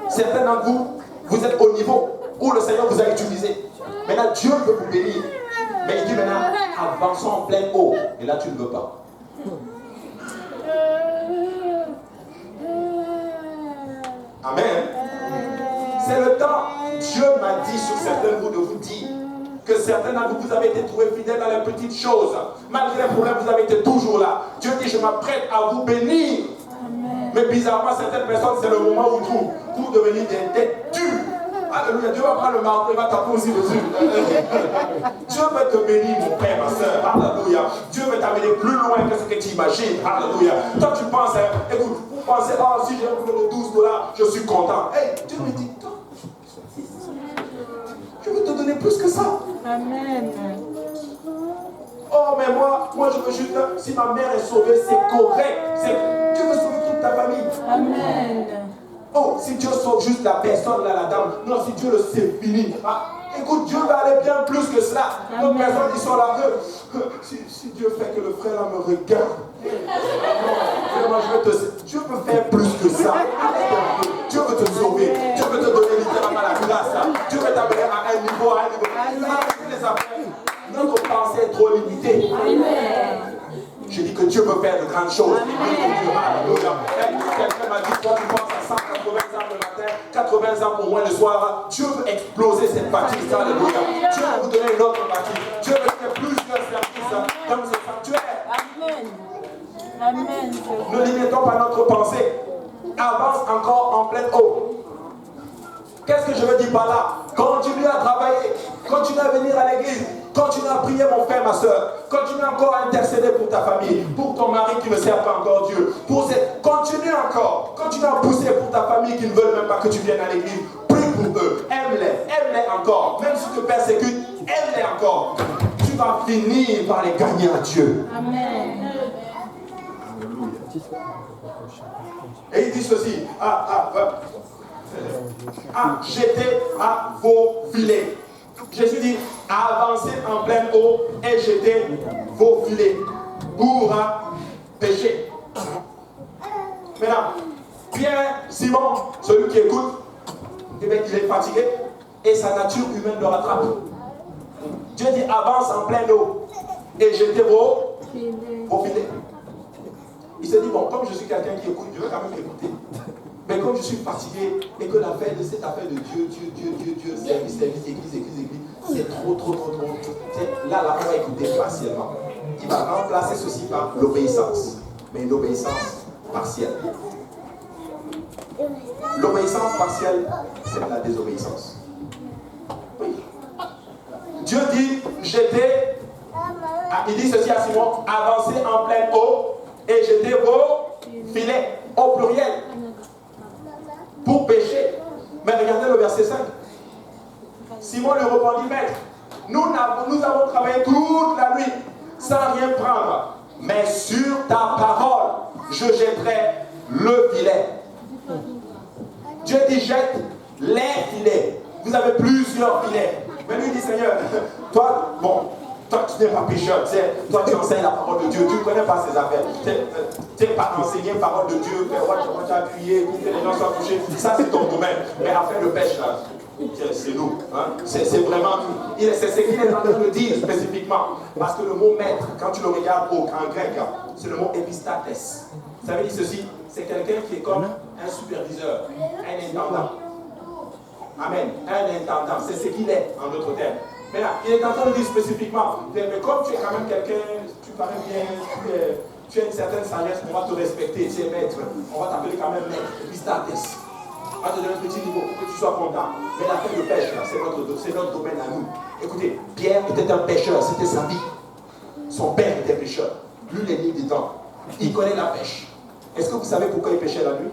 Certains d'entre vous, vous êtes au niveau où le Seigneur vous a utilisé. Maintenant, Dieu veut vous bénir. Mais il dit maintenant, avançons en pleine eau. Et là, tu ne veux pas. Amen. C'est le temps. Dieu m'a dit sur certains de vous dire que certains d'entre vous avez été trouvés fidèles dans les petites choses. Malgré les problèmes, vous avez été toujours là. Dieu dit, je m'apprête à vous bénir. Amen. Mais bizarrement, certaines personnes, c'est le moment où tout pour devenir des têtes dures. Alléluia. Dieu va prendre le marteau, il va taper aussi dessus. Dieu veut te bénir, mon frère, ma soeur. Alléluia. Dieu veut t'amener plus loin que ce que tu imagines. Alléluia. Toi, tu penses, écoute, vous pensez, oh, si j'ai un boulot de 12 $, je suis content. Hey, Dieu me dit, toi, je veux te donner plus que ça. Amen. Oh, mais moi je veux juste, si ma mère est sauvée, c'est correct. Dieu veut sauver toute ta famille. Amen. Oh, si Dieu sauve juste la personne, là, la dame, non, si Dieu le sait, fini. Ah, écoute, Dieu va aller bien plus que cela. D'autres personnes qui sont là, si Dieu fait que le frère là me regarde, vraiment, Dieu peut faire plus que ça. Dieu veut te sauver. Dieu veut te donner littéralement la grâce. Dieu veut t'amener à un niveau, Notre pensée est trop limitée. Amen. Je dis que Dieu veut faire de grandes choses. Alléluia. Quelqu'un m'a dit, toi tu penses à 180 ans le matin, 80 ans au moins le soir. Dieu veut exploser cette bâtisse. Alléluia. Dieu veut vous donner une autre bâtisse. Dieu veut faire plusieurs services dans ce sanctuaire. Amen. Amen. Ne limitons pas notre pensée. Avance encore en pleine eau. Qu'est-ce que je veux dire par là? Continue à travailler. Continue à venir à l'église. Continue à prier, mon frère, ma soeur. Continue encore à intercéder pour ta famille, pour ton mari qui ne sert pas encore Dieu. Continue encore. Continue à pousser pour ta famille qui ne veulent même pas que tu viennes à l'église. Prie pour eux. Aime-les encore. Même si tu te persécutes, aime-les encore. Tu vas finir par les gagner à Dieu. Amen. Et il dit ceci. Jetez à vos filets. Jésus dit, avancez en pleine eau et jetez vos filets pour pêcher. Maintenant, Pierre, Simon, celui qui écoute, eh bien, il est fatigué et sa nature humaine le rattrape. Dieu dit, avance en pleine eau et jetez vos filets. Il se dit, bon, comme je suis quelqu'un qui écoute, je vais quand même écouter. Mais comme je suis fatigué et que l'affaire de cette affaire de Dieu, service, église, c'est trop. Là, on va écouter partiellement. Il va remplacer ceci par l'obéissance. Mais une obéissance partielle. L'obéissance partielle, c'est la désobéissance. Oui. Dieu dit, il dit ceci à Simon, avancez en pleine eau et jetez vos filets au pluriel. Pour pêcher. Mais regardez le verset 5. Simon lui répondit, maître, nous avons travaillé toute la nuit sans rien prendre. Mais sur ta parole, je jetterai le filet. Dieu dit jette les filets. Vous avez plusieurs filets. Mais lui dit Seigneur, toi, bon, toi tu n'es pas pécheur, toi tu enseignes la parole de Dieu, tu ne connais pas ces affaires. Tu n'es pas enseigné la parole de Dieu, tu as crié pour que les gens soient touchés. Ça c'est ton domaine. Mais affaire de pêche là, c'est nous. Hein? C'est vraiment nous. C'est ce qu'il est en train de dire spécifiquement. Parce que le mot maître, quand tu le regardes en grec, c'est le mot epistates. Ça veut dire ceci, c'est quelqu'un qui est comme un superviseur, un intendant. Amen. Un intendant, c'est ce qu'il est en d'autres termes. Mais là, il est en train de dire spécifiquement, mais comme tu es quand même quelqu'un, tu parais bien, tu as une certaine sagesse, on va te respecter, tu es maître, on va t'appeler quand même maître, epistates. On va te donner un petit niveau pour que tu sois content. Mais la fin de pêche, là, c'est notre domaine à nous. Écoutez, Pierre était un pêcheur, c'était sa vie. Son père était pêcheur. Lui, il est né dedans. Il connaît la pêche. Est-ce que vous savez pourquoi il pêchait la nuit?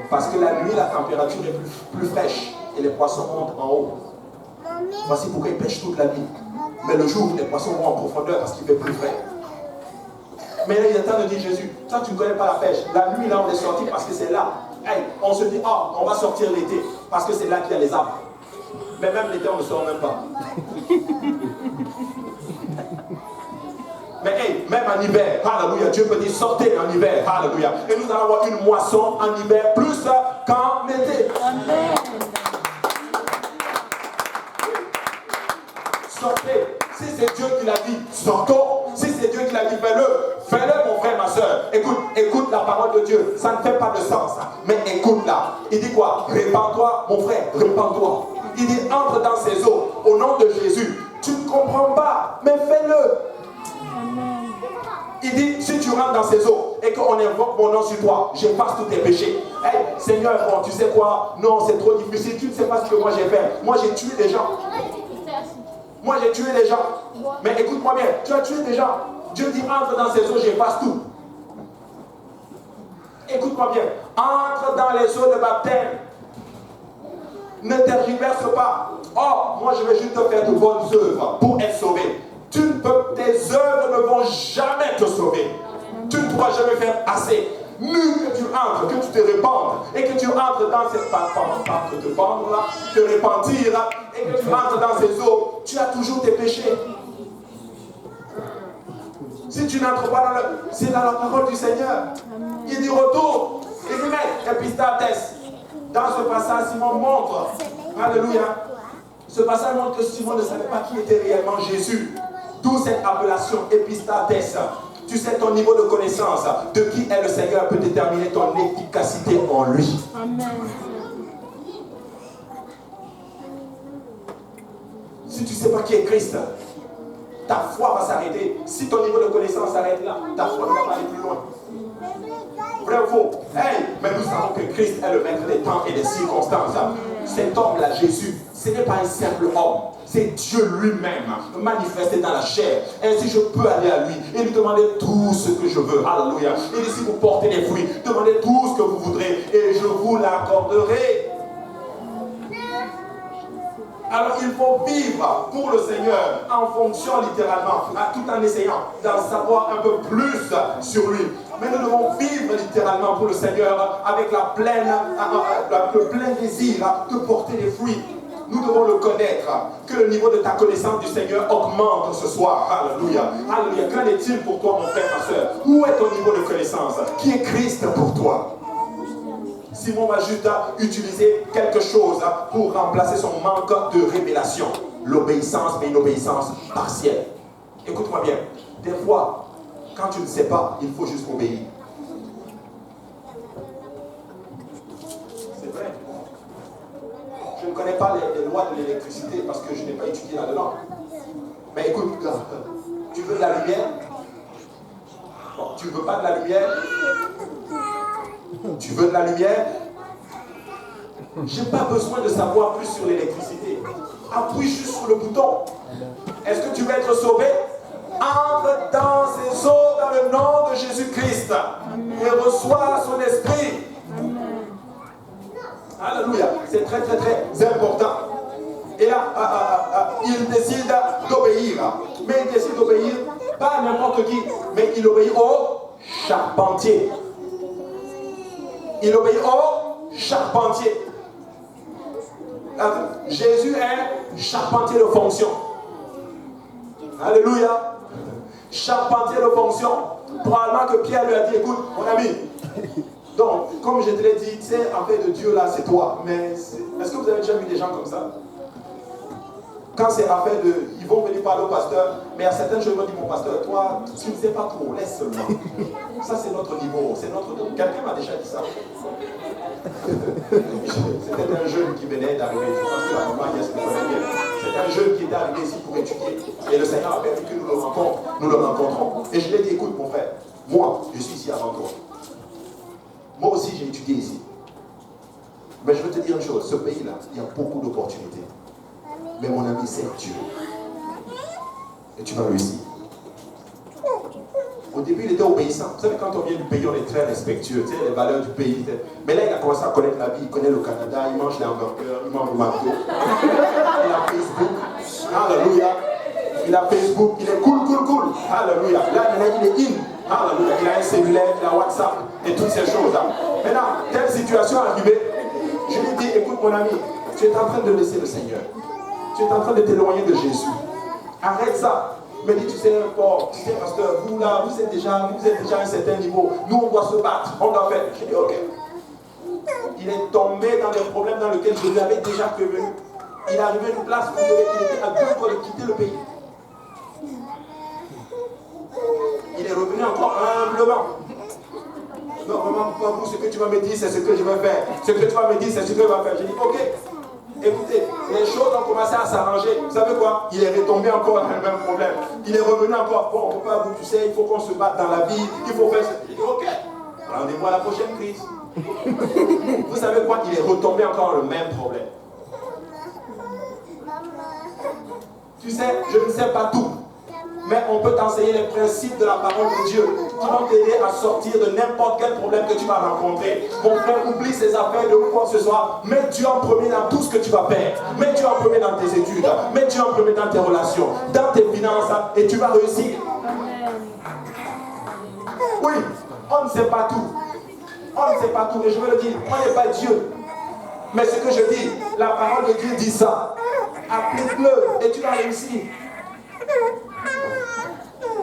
Parce que la nuit, la température est plus fraîche et les poissons montent en haut. Voici pourquoi il pêche toute la nuit. Mais le jour, les poissons vont en profondeur parce qu'il fait plus frais. Mais là, il est temps de dire Jésus, toi tu ne connais pas la pêche. La nuit, là, on est sorti parce que c'est là. Hey, on se dit, oh, on va sortir l'été parce que c'est là qu'il y a les arbres. Mais même l'été, on ne sort même pas. Mais hey, même en hiver, alléluia, Dieu peut dire sortez en hiver, alléluia. Et nous allons avoir une moisson en hiver plus qu'en été. Amen. Sortez. Si c'est Dieu qui l'a dit, sortons. Si c'est Dieu qui l'a dit, fais-le. Fais-le, mon frère, ma soeur. Écoute la parole de Dieu. Ça ne fait pas de sens. Mais écoute-la. Il dit quoi? Répands-toi, mon frère, répands-toi. Il dit entre dans ces eaux au nom de Jésus. Tu ne comprends pas, mais fais-le. Il dit, si tu rentres dans ces eaux et qu'on invoque mon nom sur toi, j'efface tous tes péchés. Hey, Seigneur, bon, tu sais quoi? Non, c'est trop difficile. Tu ne sais pas ce que moi j'ai fait. Moi, j'ai tué des gens. Moi, j'ai tué des gens. Mais écoute-moi bien, tu as tué des gens. Dieu dit, entre dans ces eaux, j'efface tout. Écoute-moi bien. Entre dans les eaux de baptême. Ne tergiverse pas. Oh, moi, je vais juste te faire de bonnes œuvres pour être sauvé. Tes œuvres ne vont jamais te sauver. Tu ne pourras jamais faire assez. Mieux que tu entres, que tu te répandes et que tu entres dans cette pas que te pendre là, te repentir là, et que tu entres dans ces eaux, tu as toujours tes péchés. Si tu n'entres pas dans c'est dans la parole du Seigneur. Il dit retour. Il dit mais epistates. Dans ce passage, Simon montre. Alléluia. Ce passage montre que Simon ne savait pas qui était réellement Jésus. D'où cette appellation epistates. Tu sais, ton niveau de connaissance de qui est le Seigneur peut déterminer ton efficacité en lui. Amen. Si tu ne sais pas qui est Christ, ta foi va s'arrêter. Si ton niveau de connaissance s'arrête là, ta foi ne va pas aller plus loin. Vrai ou faux? Hey, mais nous savons que Christ est le maître des temps et des circonstances. Cet homme-là, Jésus, ce n'est pas un simple homme. C'est Dieu lui-même manifesté dans la chair. Ainsi, je peux aller à lui et lui demander tout ce que je veux. Alléluia. Et si vous portez des fruits, demandez tout ce que vous voudrez et je vous l'accorderai. Alors il faut vivre pour le Seigneur en fonction littéralement, tout en essayant d'en savoir un peu plus sur lui. Mais nous devons vivre littéralement pour le Seigneur avec le plein désir de porter des fruits. Nous devons le connaître. Que le niveau de ta connaissance du Seigneur augmente ce soir. Alléluia. Alléluia. Qu'en est-il pour toi, mon frère, ma soeur? Où est ton niveau de connaissance? Qui est Christ pour toi? Simon va juste utiliser quelque chose pour remplacer son manque de révélation. L'obéissance, mais une obéissance partielle. Écoute-moi bien. Des fois, quand tu ne sais pas, il faut juste obéir. C'est vrai. Je ne connais pas les lois de l'électricité parce que je n'ai pas étudié là-dedans. Mais écoute, tu veux de la lumière? Bon, tu ne veux pas de la lumière? Tu veux de la lumière? Je n'ai pas besoin de savoir plus sur l'électricité. Appuie juste sur le bouton. Est-ce que tu veux être sauvé? Entre dans ces eaux dans le nom de Jésus-Christ et reçois son esprit. Alléluia. C'est très très très important. Et là, il décide d'obéir. Mais il décide d'obéir pas à n'importe qui, mais il obéit au charpentier. Il obéit au charpentier. Jésus est charpentier de fonction. Alléluia. Charpentier de fonction. Probablement que Pierre lui a dit, écoute, mon ami, donc, comme je te l'ai dit, tu sais, en fait, de Dieu là, c'est toi. Mais est-ce que vous avez déjà vu des gens comme ça? Quand c'est affaire de... Ils vont venir parler au pasteur, mais à certaines choses, ils vont dire, mon pasteur, toi, tu ne sais pas trop, laisse seulement. Ça, c'est notre niveau. C'est notre... Quelqu'un m'a déjà dit ça. C'était un jeune qui venait d'arriver. Je pense que la maman, Yes, me connaît bien. C'était un jeune qui était arrivé ici pour étudier. Et le Seigneur a permis que nous le rencontrons. Et je lui ai dit, écoute, mon frère, moi, je suis ici avant toi. Moi aussi, j'ai étudié ici. Mais je veux te dire une chose, ce pays-là, il y a beaucoup d'opportunités. Mais mon ami, c'est Dieu. Et tu vas réussir. Au début, il était obéissant. Vous savez, quand on vient du pays, on est très respectueux. Tu sais, les valeurs du pays. Mais là, il a commencé à connaître la vie. Il connaît le Canada. Il mange les hamburgers. Il mange le McDo. Il a Facebook. Alléluia. Il a Facebook. Il est cool. Alléluia. Là, maintenant, il est in. Alléluia. Il a un cellulaire, il a WhatsApp et toutes ces choses-là. Maintenant, telle situation est arrivée. Je lui dis, écoute, mon ami, tu es en train de laisser le Seigneur. Tu es en train de t'éloigner de Jésus. Arrête ça. Il me dit, tu sais, pasteur, vous là, vous êtes déjà à un certain niveau. Nous, on doit se battre, on doit faire. Je dis, ok. Il est tombé dans des problèmes dans lesquels je lui avais déjà prévenu. Il est arrivé à une place où il était à deux doigts de quitter le pays. Il est revenu encore humblement. Non, vraiment, pas vous, ce que tu vas me dire, c'est ce que je vais faire. Ce que tu vas me dire, c'est ce que je vais faire. J'ai dit, ok. Écoutez, les choses ont commencé à s'arranger. Vous savez quoi? Il est retombé encore dans le même problème. Il est revenu encore. Bon, on ne peut pas vous, tu sais, il faut qu'on se batte dans la vie. Il faut faire ça. J'ai dit, ok. Rendez-vous à la prochaine crise. Vous savez quoi? Il est retombé encore dans le même problème. Tu sais, je ne sais pas tout. Mais on peut t'enseigner les principes de la parole de Dieu qui vont t'aider à sortir de n'importe quel problème que tu vas rencontrer. Mon frère, oublie ces affaires de quoi que ce soit. Mets Dieu en premier dans tout ce que tu vas faire. Mets Dieu en premier dans tes études. Mets Dieu en premier dans tes relations, dans tes finances, et tu vas réussir. Oui, on ne sait pas tout. On ne sait pas tout. Et je veux le dire, on n'est pas Dieu. Mais ce que je dis, la parole de Dieu dit ça. Applique-le et tu vas réussir.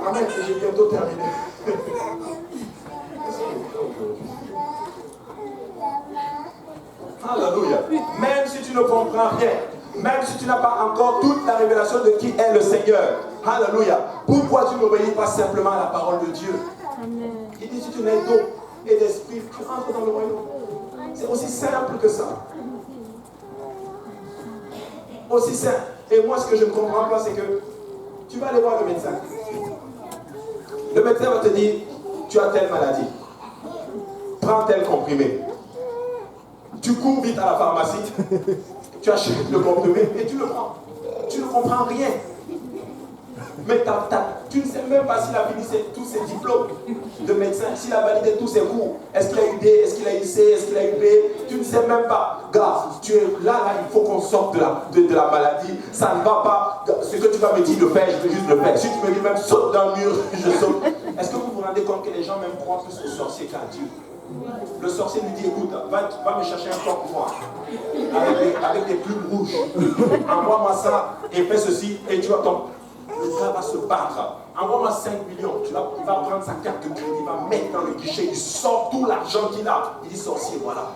Amen, j'ai bientôt terminé. Alléluia. Même si tu ne comprends rien, même si tu n'as pas encore toute la révélation de qui est le Seigneur, alléluia, pourquoi tu n'obéis pas simplement à la parole de Dieu? Amen. Il dit, si tu n'es d'eau et d'esprit, tu rentres dans le royaume. C'est aussi simple que ça. Aussi simple. Et moi, ce que je ne comprends pas, c'est que tu vas aller voir le médecin. Le médecin va te dire, tu as telle maladie. Prends tel comprimé. Tu cours vite à la pharmacie, tu achètes le comprimé et tu le prends. Tu ne comprends rien. Mais tu ne sais même pas s'il a fini tous ses diplômes de médecin, s'il a validé tous ses cours. Est-ce qu'il a eu D, est-ce qu'il a eu C, est-ce qu'il a eu B? Tu ne sais même pas. Gars, tu es là, il faut qu'on sorte de la maladie. Ça ne va pas. Ce que tu vas me dire de faire, je vais juste le faire. Si tu me dis même saute dans le mur, je saute. Est-ce que vous vous rendez compte que les gens même croient plus au sorcier qu'à Dieu? Le sorcier lui dit, écoute, va me chercher un corps pour moi, avec des plumes rouges. Envoie-moi ça et fais ceci et tu vas tomber. Le gars va se battre. Envoie-moi 5 millions. Il va prendre sa carte de crédit, il va mettre dans le guichet, il sort tout l'argent qu'il a. Il dit, sorcier, voilà.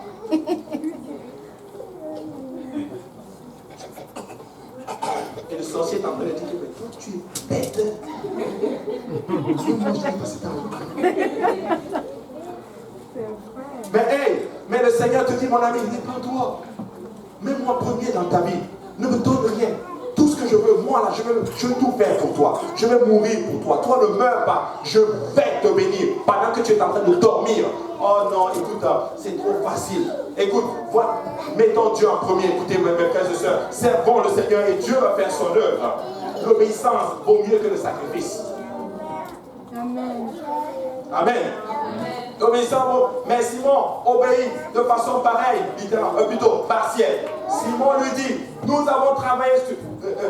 Et le sorcier est en train de dire, mais toi, tu es bête. Mais le Seigneur te dit, mon ami, déprends-toi. Mets-moi premier dans ta vie. Ne me donne rien. Tout ce que je veux, moi là, je veux tout faire pour toi. Je vais mourir pour toi. Toi ne meurs pas. Je vais te bénir pendant que tu es en train de dormir. Oh non, écoute, c'est trop facile. Écoute, voilà, mettons Dieu en premier. Écoutez, mes frères et sœurs, servons le Seigneur et Dieu va faire son œuvre. L'obéissance vaut mieux que le sacrifice. Amen. Amen. L'obéissance, mais Simon obéit de façon pareille, plutôt partielle. Simon lui dit, nous avons travaillé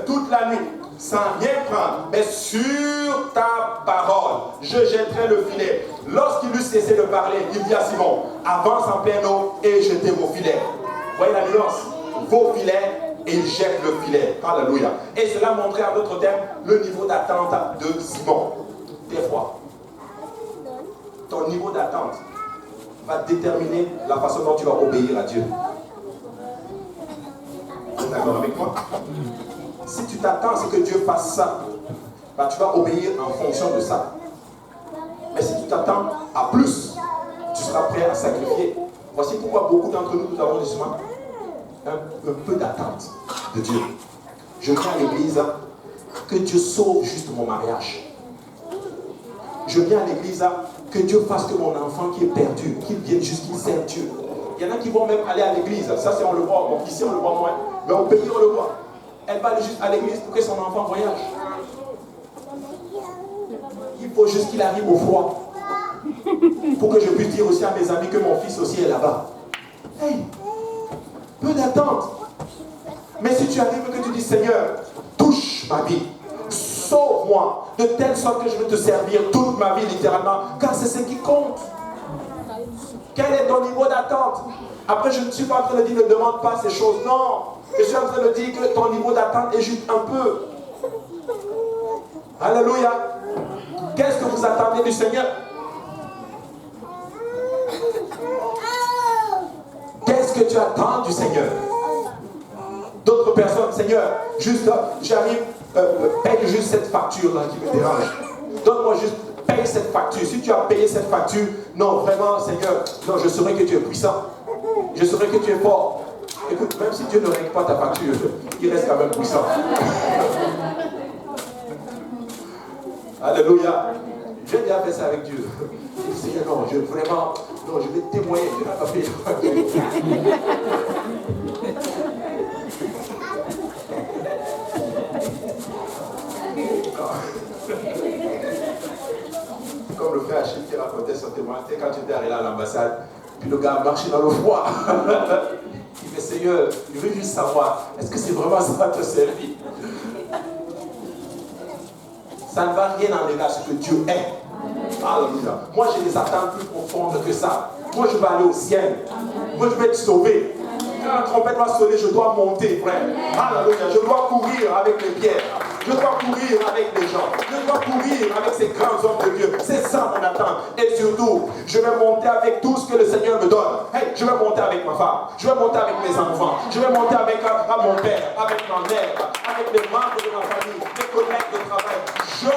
toute la nuit, sans rien prendre, mais sur ta parole, je jetterai le filet. Lorsqu'il eut cessé de parler, il dit à Simon, avance en pleine eau et jetez vos filets. Voyez la nuance? Vos filets, et il jette le filet. Alléluia. Et cela montrait en d'autres termes le niveau d'attente de Simon. Des fois, ton niveau d'attente va déterminer la façon dont tu vas obéir à Dieu. Vous êtes d'accord avec moi? Si tu t'attends à ce que Dieu fasse ça, bah, tu vas obéir en fonction de ça. Mais si tu t'attends à plus, tu seras prêt à sacrifier. Voici pourquoi beaucoup d'entre nous, nous avons justement un peu d'attente de Dieu. Je viens à l'église, que Dieu sauve juste mon mariage. Je viens à l'église, que Dieu fasse que mon enfant qui est perdu, qu'il vienne juste, qu'il serve Dieu. Il y en a qui vont même aller à l'église, ça c'est on le voit, bon, ici on le voit moins, mais au pays on le voit. Elle va aller juste à l'église pour que son enfant voyage. Il faut juste qu'il arrive au froid. Pour que je puisse dire aussi à mes amis que mon fils aussi est là-bas. Hey, peu d'attente. Mais si tu arrives et que tu dis, Seigneur, touche ma vie, sauve-moi, de telle sorte que je veux te servir toute ma vie littéralement, car c'est ce qui compte. Quel est ton niveau d'attente? Après, je ne suis pas en train de dire, ne demande pas ces choses, non. Je suis en train de dire que ton niveau d'attente est juste un peu. Alléluia. Qu'est-ce que vous attendez du Seigneur? Qu'est-ce que tu attends du Seigneur? D'autres personnes, Seigneur, juste, j'arrive, paye juste cette facture-là qui me dérange. Donne-moi juste, paye cette facture. Si tu as payé cette facture, non, vraiment, Seigneur, non, je saurai que tu es puissant. Je saurai que tu es fort. Écoute, même si Dieu ne règle pas ta facture, il reste quand même puissant. Alléluia. J'ai déjà fait ça avec Dieu. Seigneur, non, je vraiment, non, je vais témoigner, je ne vais pas payer. Comme le frère Achille qui racontait son témoignage, quand tu étais arrivé à l'ambassade, puis le gars marchait dans le froid. Il dit, Seigneur, je veux juste savoir, est-ce que c'est vraiment ça te servir? Ça ne va rien enlever à ce que Dieu est. Alléluia. Moi, j'ai des attentes plus profondes que ça. Moi, je vais aller au ciel. Moi, je vais être sauvé. Quand la trompette va sonner, je dois monter, frère. Alléluia. Je dois courir avec les pierres. Je dois courir avec les gens. Je dois courir avec ces grands hommes de Dieu. C'est ça mon attente. Et surtout, je vais monter avec tout ce que le Seigneur me donne. Hey, je vais monter avec ma femme. Je vais monter avec mes enfants. Je vais monter avec mon père, avec ma mère, avec les membres de ma famille, mes collègues de travail. Je vais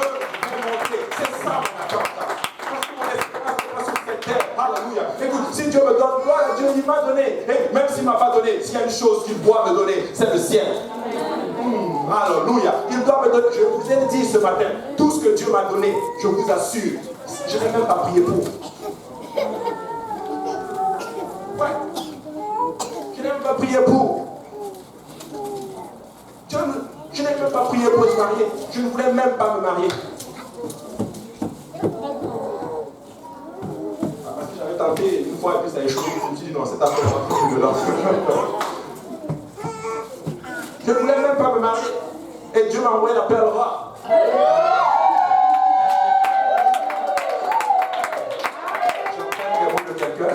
monter. C'est ça mon attente. Parce que mon espérance n'est pas sur cette terre. Alléluia. Écoute, si Dieu me donne, gloire à Dieu, il m'a donné. Et même s'il ne m'a pas donné, s'il y a une chose qu'il doit me donner, c'est le ciel. Alléluia. Il doit me donner, je vous ai dit ce matin, tout ce que Dieu m'a donné, je vous assure, je n'ai même pas prié pour. Ouais. Je n'ai même pas prié pour. Je n'ai même pas prié pour se marier. Je ne voulais même pas me marier. Parce que j'avais tenté une fois et puis ça a échoué. Je me suis dit non, c'est après on va plus dedans. Je ne voulais même pas me marier. Et Dieu m'a envoyé la perle rare. J'entends les mots de quelqu'un.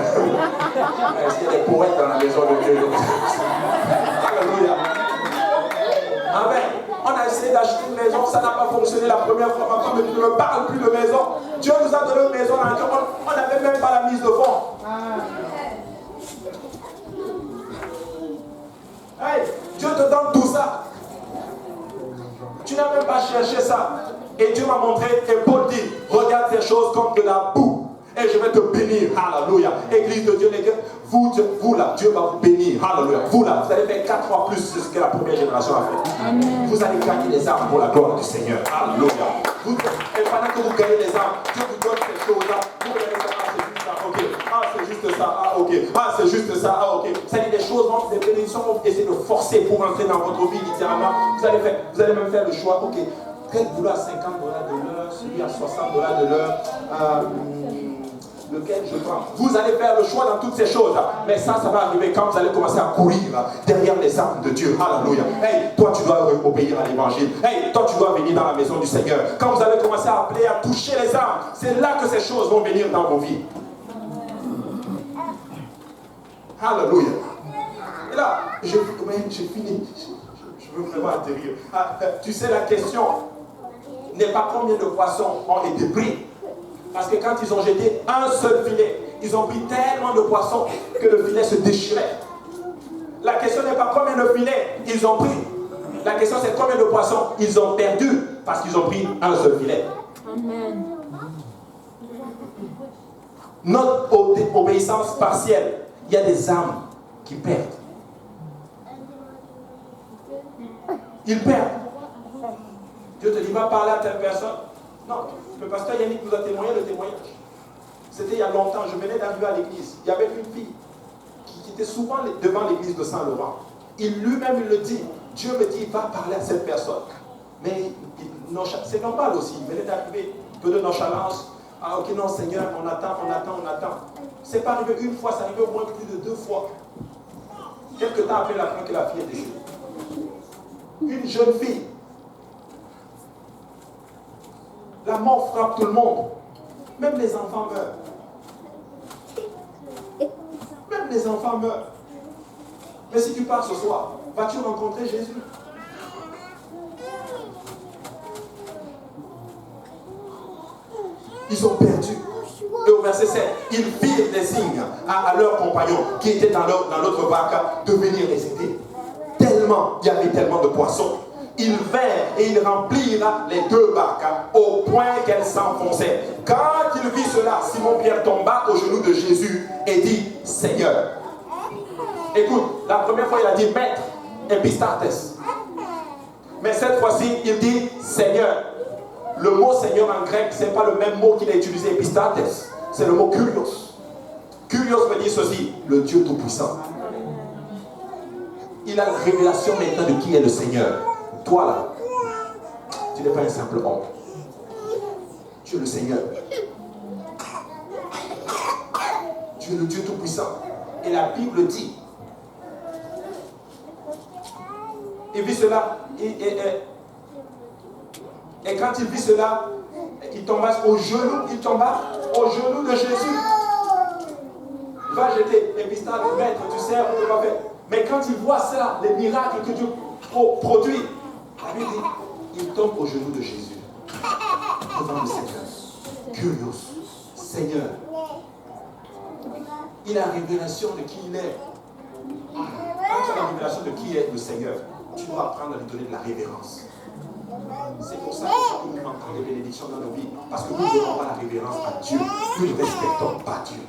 Est-ce qu'il y a des poètes dans la maison de Dieu? Alléluia. Amen. On a essayé d'acheter une maison, ça n'a pas fonctionné la première fois. Ma femme ne me parle plus de maison. Dieu nous a donné une maison dans laquelle on n'avait même pas la mise de fonds. Hey, Dieu te donne tout ça. Tu n'as même pas cherché ça. Et Dieu m'a montré, et Paul dit, regarde ces choses comme de la boue. Et je vais te bénir. Alléluia. Église de Dieu, les gars, vous là, Dieu va vous bénir. Alléluia. Vous là, vous allez faire 4 fois plus de ce que la première génération a fait. Amen. Vous allez gagner les âmes pour la gloire du Seigneur. Alléluia. Et pendant que vous gagnez les âmes, Dieu vous donne ces choses-là. Vous allez faire, c'est juste ça, ok. Ah, c'est juste ça, ah, ok. C'est-à-dire des choses, des bénédictions qu'on va essayer de forcer pour entrer dans votre vie, littéralement. Vous allez même faire le choix, ok. Quel boulot à $50 de l'heure, celui à $60 de l'heure. lequel je prends. Vous allez faire le choix dans toutes ces choses. Mais ça va arriver quand vous allez commencer à courir derrière les armes de Dieu. Alléluia. Hey, toi tu dois obéir à l'évangile. Hey, toi tu dois venir dans la maison du Seigneur. Quand vous allez commencer à appeler, à toucher les armes, c'est là que ces choses vont venir dans vos vies. Alléluia. Et là, je finis. Je veux vraiment atterrir. Tu sais, la question n'est pas combien de poissons ont été pris. Parce que quand ils ont jeté un seul filet, ils ont pris tellement de poissons que le filet se déchirait. La question n'est pas combien de filets ils ont pris. La question c'est combien de poissons ils ont perdu parce qu'ils ont pris un seul filet. Amen. Notre obéissance partielle, il y a des âmes qui perdent. Ils perdent. Dieu te dit, va parler à telle personne. Non, le pasteur Yannick nous a témoigné le témoignage. C'était il y a longtemps, je venais d'arriver à l'église. Il y avait une fille qui était souvent devant l'église de Saint-Laurent. Lui-même, il le dit. Dieu me dit, va parler à cette personne. Mais c'est normal aussi. Il venait d'arriver, peu de nonchalance. Ah ok, non Seigneur, on attend. C'est pas arrivé une fois, c'est arrivé au moins plus de 2 fois. Quelques temps après la fin que la fille est décédée. Une jeune fille. La mort frappe tout le monde. Même les enfants meurent. Même les enfants meurent. Mais si tu pars ce soir, vas-tu rencontrer Jésus? Ils ont perdu. Et au verset 7, ils firent des signes à leurs compagnons qui étaient dans l'autre barque de venir les aider. Tellement, il y avait tellement de poissons. Ils vinrent et ils remplirent les 2 barques au point qu'elles s'enfonçaient. Quand il vit cela, Simon-Pierre tomba aux genoux de Jésus et dit, Seigneur. Écoute, la première fois il a dit Maître, epistates. Mais cette fois-ci, il dit Seigneur. Le mot Seigneur en grec, ce n'est pas le même mot qu'il a utilisé, epistates. C'est le mot Kyrios. Kyrios veut dire ceci, le Dieu Tout-Puissant. Il a la révélation maintenant de qui est le Seigneur. Toi là, tu n'es pas un simple homme. Tu es le Seigneur. Tu es le Dieu Tout-Puissant. Et la Bible dit, il vit cela, et quand il vit cela, il tomba aux genoux de Jésus. Va jeter, épistale, maître, tu sais, on ne peut pas faire. Mais quand il voit cela, les miracles que Dieu produit, la Bible dit, il tombe aux genoux de Jésus, devant le Seigneur. Curieux, Seigneur. Il a la révélation de qui il est. Quand tu as la révélation de qui est le Seigneur, tu dois apprendre à lui donner de la révérence. C'est pour ça que nous manquons des bénédictions dans nos vies. Parce que nous ne donnons pas la révérence à Dieu. Nous ne respectons pas Dieu.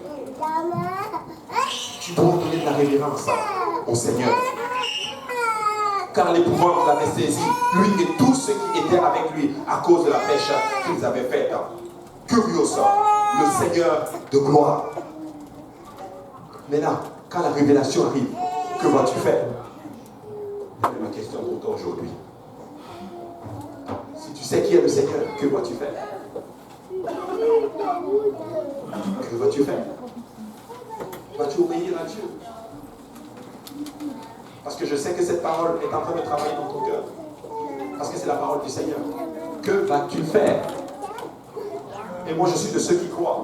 Tu dois donner de la révérence au Seigneur. Car l'épouvante l'avait saisi, lui et tous ceux qui étaient avec lui, à cause de la pêche qu'ils avaient faite. Curieux, le Seigneur de gloire. Maintenant, quand la révélation arrive, que vas-tu faire? C'est ma question pour toi aujourd'hui. Si tu sais qui est le Seigneur, que vas-tu faire? Que vas-tu faire? Vas-tu obéir à Dieu? Parce que je sais que cette parole est en train de travailler dans ton cœur. Parce que c'est la parole du Seigneur. Que vas-tu faire? Et moi je suis de ceux qui croient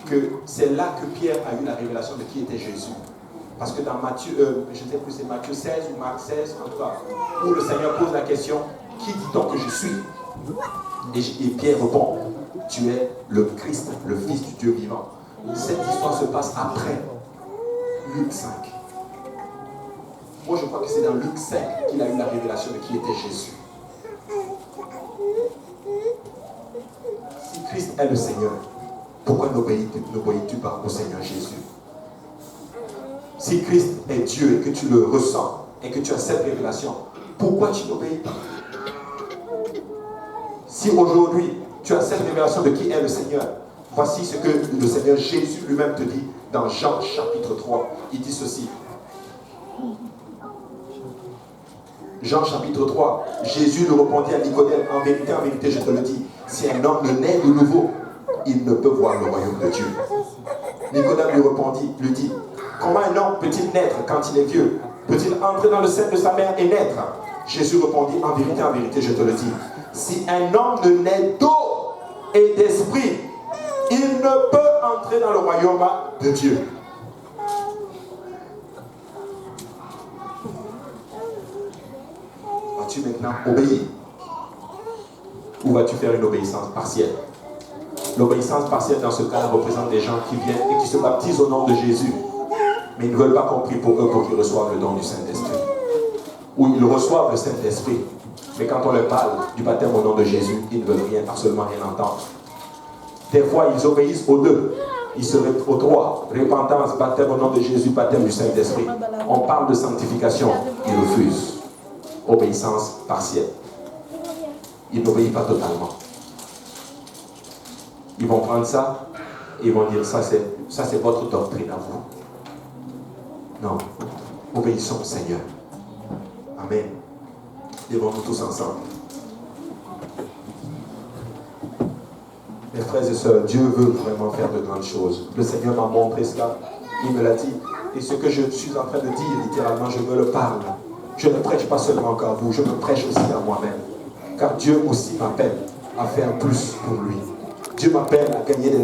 que c'est là que Pierre a eu la révélation de qui était Jésus. Parce que dans Matthieu, je ne sais plus, c'est Matthieu 16 ou Marc 16, en tout cas, où le Seigneur pose la question, qui dit-on que je suis? Et Pierre répond, tu es le Christ, le Fils du Dieu vivant. Cette histoire se passe après Luc 5. Moi je crois que c'est dans Luc 5 qu'il a eu la révélation de qui était Jésus. Si Christ est le Seigneur, pourquoi n'obéis-tu pas au Seigneur Jésus? Si Christ est Dieu et que tu le ressens et que tu as cette révélation, pourquoi tu n'obéis pas? Si aujourd'hui tu as cette révélation de qui est le Seigneur, voici ce que le Seigneur Jésus lui-même te dit dans Jean chapitre 3. Il dit ceci. Jean chapitre 3, Jésus lui répondit à Nicodème, en vérité, je te le dis, si un homme ne naît de nouveau, il ne peut voir le royaume de Dieu. Nicodème lui dit, comment un homme peut-il naître quand il est vieux? Peut-il entrer dans le sein de sa mère et naître? Jésus répondit, en vérité, je te le dis, si un homme ne naît d'eau et d'esprit, il ne peut entrer dans le royaume de Dieu. Vas-tu maintenant obéir? Ou vas-tu faire une obéissance partielle? L'obéissance partielle dans ce cas représente des gens qui viennent et qui se baptisent au nom de Jésus, mais ils ne veulent pas qu'on prie pour eux pour qu'ils reçoivent le don du Saint-Esprit. Ou ils reçoivent le Saint-Esprit, mais quand on leur parle du baptême au nom de Jésus, ils ne veulent absolument rien entendre. Des fois, ils obéissent aux deux. Ils se aux trois. Repentance, baptême au nom de Jésus, baptême du Saint-Esprit. On parle de sanctification, ils refusent. Obéissance partielle. Ils n'obéissent pas totalement. Ils vont prendre ça et ils vont dire, ça c'est votre doctrine à vous. Non, obéissons au Seigneur. Amen. Lèvons-nous tous ensemble. Mes frères et sœurs, Dieu veut vraiment faire de grandes choses. Le Seigneur m'a montré cela. Il me l'a dit. Et ce que je suis en train de dire, littéralement, je me le parle. Je ne prêche pas seulement qu'à vous, je me prêche aussi à moi-même. Car Dieu aussi m'appelle à faire plus pour lui. Dieu m'appelle à gagner des